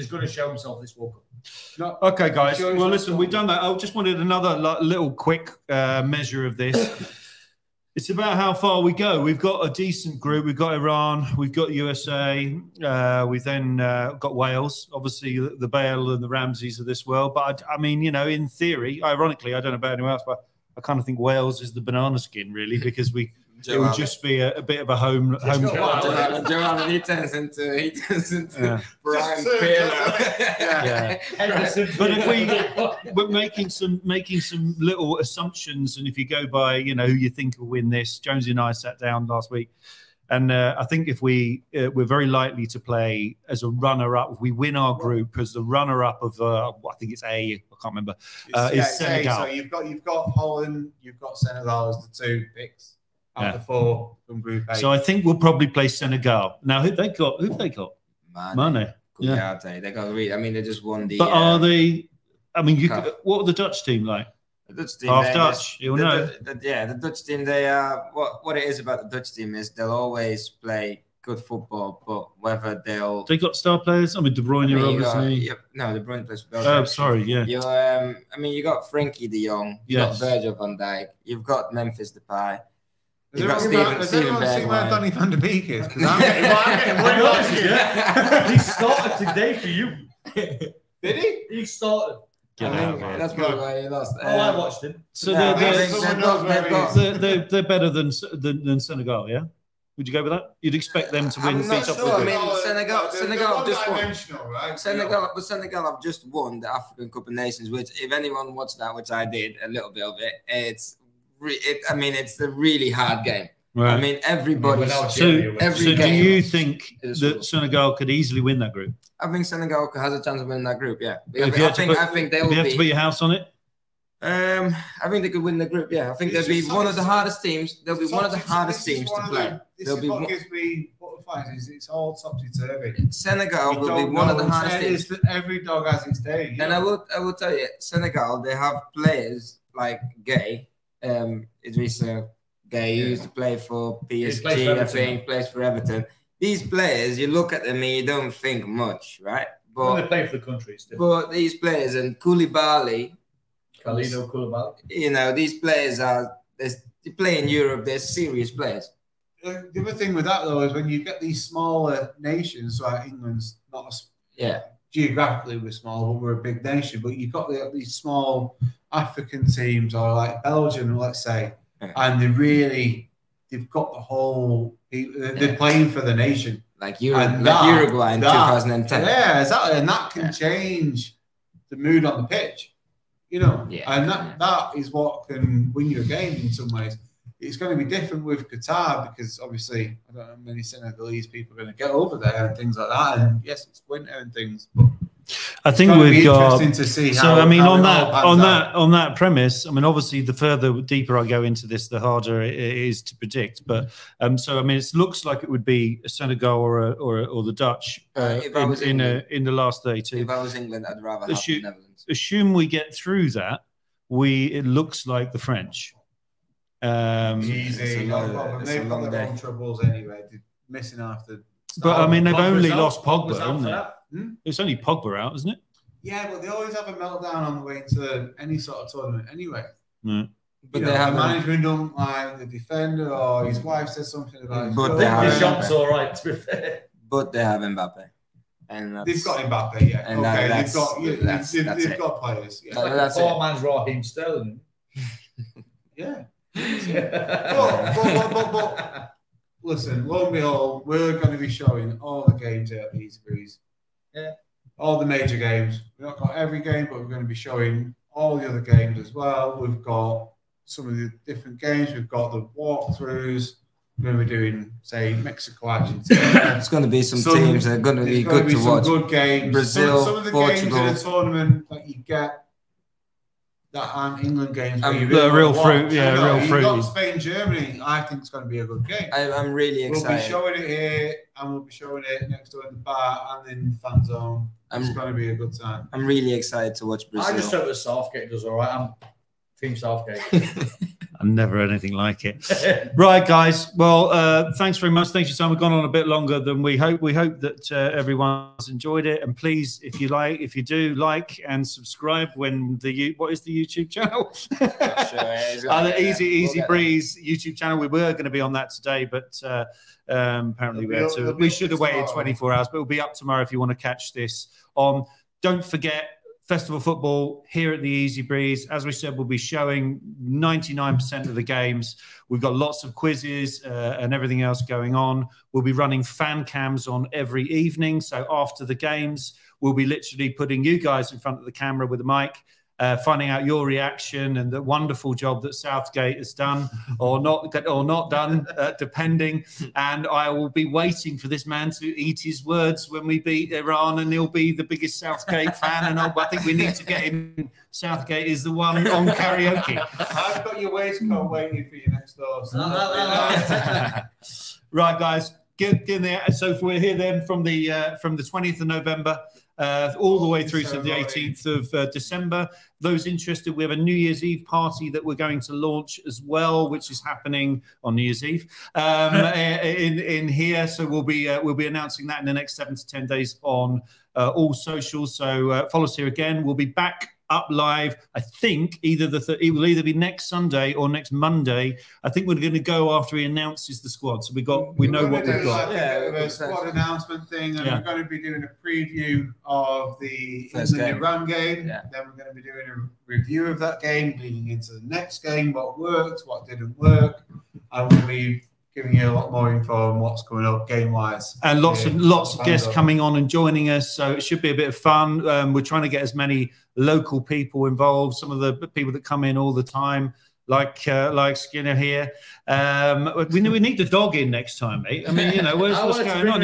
C: going to show himself this World Cup.
A: Okay, guys. Well, listen, we've done that. I just wanted another little quick measure of this. It's about how far we go. We've got a decent group. We've got Iran. We've got USA. We've then got Wales. Obviously, the Bale and the Ramseys of this world. But, I mean, in theory, ironically, I don't know about anyone else, but I kind of think Wales is the banana skin, really, because it would just be a bit of a home.
D: Joanna, he turns into Brian Pearler.
A: But if we're making some little assumptions, and if you go by who you think will win this, Jonesy and I sat down last week, and I think if we're very likely to play as a runner-up. If we win our group as the runner-up of I think it's A. I can't remember. Is Senegal.
B: So you've got Holland, you've got Senegal as the 2 picks. Out the 4 from Group A.
A: So I think we'll probably play Senegal. Now, who've they got? Mane.
D: Kouyaté. They got really. I mean, they just won the.
A: But are they? I mean, what are the Dutch team like?
D: The Dutch team,
A: half Dutch, you'll know.
D: The Dutch team. They are what it is about the Dutch team is they'll always play good football, but whether they'll.
A: They got star players. I mean, De Bruyne, obviously.
D: No, De Bruyne plays for Belgium.
A: Oh, sorry, yeah.
D: You got Frankie De Jong. You got Virgil van Dijk. You've got Memphis Depay. You've got Steven
B: Bergwijn. Donny van der Beek is? Because I'm getting
C: He started today for you.
B: Did he?
C: He started.
D: That's probably why he lost.
C: I watched him.
A: So they're better than Senegal, yeah? Would you go with that? you'd expect them to win.
D: I'm not sure. I mean, Senegal have just won.
B: Right?
D: Senegal have just won the African Cup of Nations. Which, if anyone watched that, which I did a little bit of it, it's a really hard game.
A: Right.
D: I mean, everybody.
A: So do you think that Senegal could easily win that group?
D: I think Senegal has a chance of winning that group. Yeah,
A: I think they will. You have to put your house on it.
D: I think they could win the group. Yeah, I think they'll be one of the hardest teams. They'll be one of the hardest teams to play.
B: This is what gives me butterflies. It's all topsy-turvy.
D: Senegal will be one of the hardest teams.
B: Every dog has its day.
D: And I will tell you, Senegal, they have players like Gay, Idrissa Gay, who used to play for PSG, I think, plays for Everton. These players, you look at them and you don't think much, right?
C: But they play for the country still.
D: But these players, and Koulibaly,
C: you
D: know, these players they play in Europe. They're serious players.
B: The other thing with that though is when you get these smaller nations, like England's not geographically we're small, but we're a big nation. But you've got these small African teams, or like Belgium, let's say, and they've got the whole. They're playing for the nation,
D: like Uruguay in 2010.
B: Yeah, exactly, and that can change the mood on the pitch. You know, and that is what can win you a game in some ways. It's going to be different with Qatar because obviously I don't know many Senegalese people are going to get over there and things like that. And yes, it's winter and things, but
A: I think we've got.
B: Interesting to see how.
A: So I mean, on that premise, I mean, obviously, the further deeper I go into this, the harder it is to predict. But so I mean, it looks like it would be a Senegal or the Dutch in the last 32.
D: If I was England, I'd rather have the Netherlands.
A: Assume we get through that. It looks like the French.
B: Easy, no problem. They've got their own troubles anyway. They're missing after.
A: But I mean, they've only lost Pogba, haven't they? It's only Pogba out, isn't it?
B: Yeah, but they always have a meltdown on the way to any sort of tournament anyway.
A: Mm.
B: But the management don't like the defender, or his wife says something about.
C: But Deschamps all right, to be fair.
D: But they have Mbappe, and
B: they've got Mbappe, yeah.
D: And
B: they've got players. Yeah.
C: That's poor man's Raheem Sterling.
B: Yeah. But listen, lo and behold, we're going to be showing all the games here at the Easy Breeze.
C: Yeah.
B: All the major games. We've not got every game, but we're going to be showing all the other games as well. We've got some of the different games. We've got the walkthroughs. We're going to be doing, say, Mexico, Argentina.
D: It's going to be some teams that are going to be good to watch.
B: Good games.
D: Brazil,
B: some of the
D: Portugal.
B: games in the tournament that you get that aren't England games.
A: The real fruit, real fruit.
B: You've got Spain, Germany. I think it's going to be a good game.
D: I'm really excited.
B: We'll be showing it here, and we'll be showing it next door in the bar and in the fan zone. It's going to be a good time.
D: I'm really excited to watch Brazil.
C: I just hope that Southgate does all right. I'm Team Southgate.
A: I've never heard anything like it. Right, guys. Well, thanks very much. Thanks for your time. We've gone on a bit longer than we hope. We hope that everyone's enjoyed it. And please, if you do, like and subscribe when what is the YouTube channel? The Easy Breeze YouTube channel. We were going to be on that today, but apparently we should have waited 24 hours. But it'll be up tomorrow if you want to catch this on. Don't forget, Festival Football here at the Easy Breeze. As we said, we'll be showing 99% of the games. We've got lots of quizzes and everything else going on. We'll be running fan cams on every evening. So after the games, we'll be literally putting you guys in front of the camera with a mic, finding out your reaction and the wonderful job that Southgate has done or not done, depending. And I will be waiting for this man to eat his words when we beat Iran, and he'll be the biggest Southgate fan. And I think we need to get him. Southgate is the one on karaoke.
B: I've got your waistcoat waiting for you next door. So.
A: Right, guys. get in there. So we're here then from the 20th of November all the way through to the 18th of December. Those interested, we have a New Year's Eve party that we're going to launch as well, which is happening on New Year's Eve in here. So we'll be announcing that in the next 7 to 10 days on all socials. So follow us here again. We'll be back up live. I think it will either be next Sunday or next Monday. I think we're going to go after he announces the squad. So we know what we've got.
B: A squad announcement thing, and we're going to be doing a preview of the Iran game. Yeah. Then we're going to be doing a review of that game, leading into the next game, what worked, what didn't work, and we'll be giving you a lot more info on what's coming up game-wise. And lots of guests coming on and joining us, so it should be a bit of fun. We're trying to get as many local people involved, some of the people that come in all the time, like Skinner here. We need the dog in next time, mate. I mean, you know, what's going on?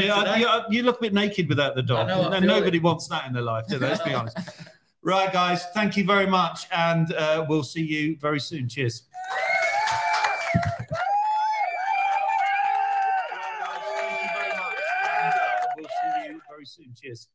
B: You look a bit naked without the dog. And nobody wants that in their life, do they? Let's be honest. Right, guys, thank you very much, and we'll see you very soon. Cheers. We'll see you very soon. Cheers.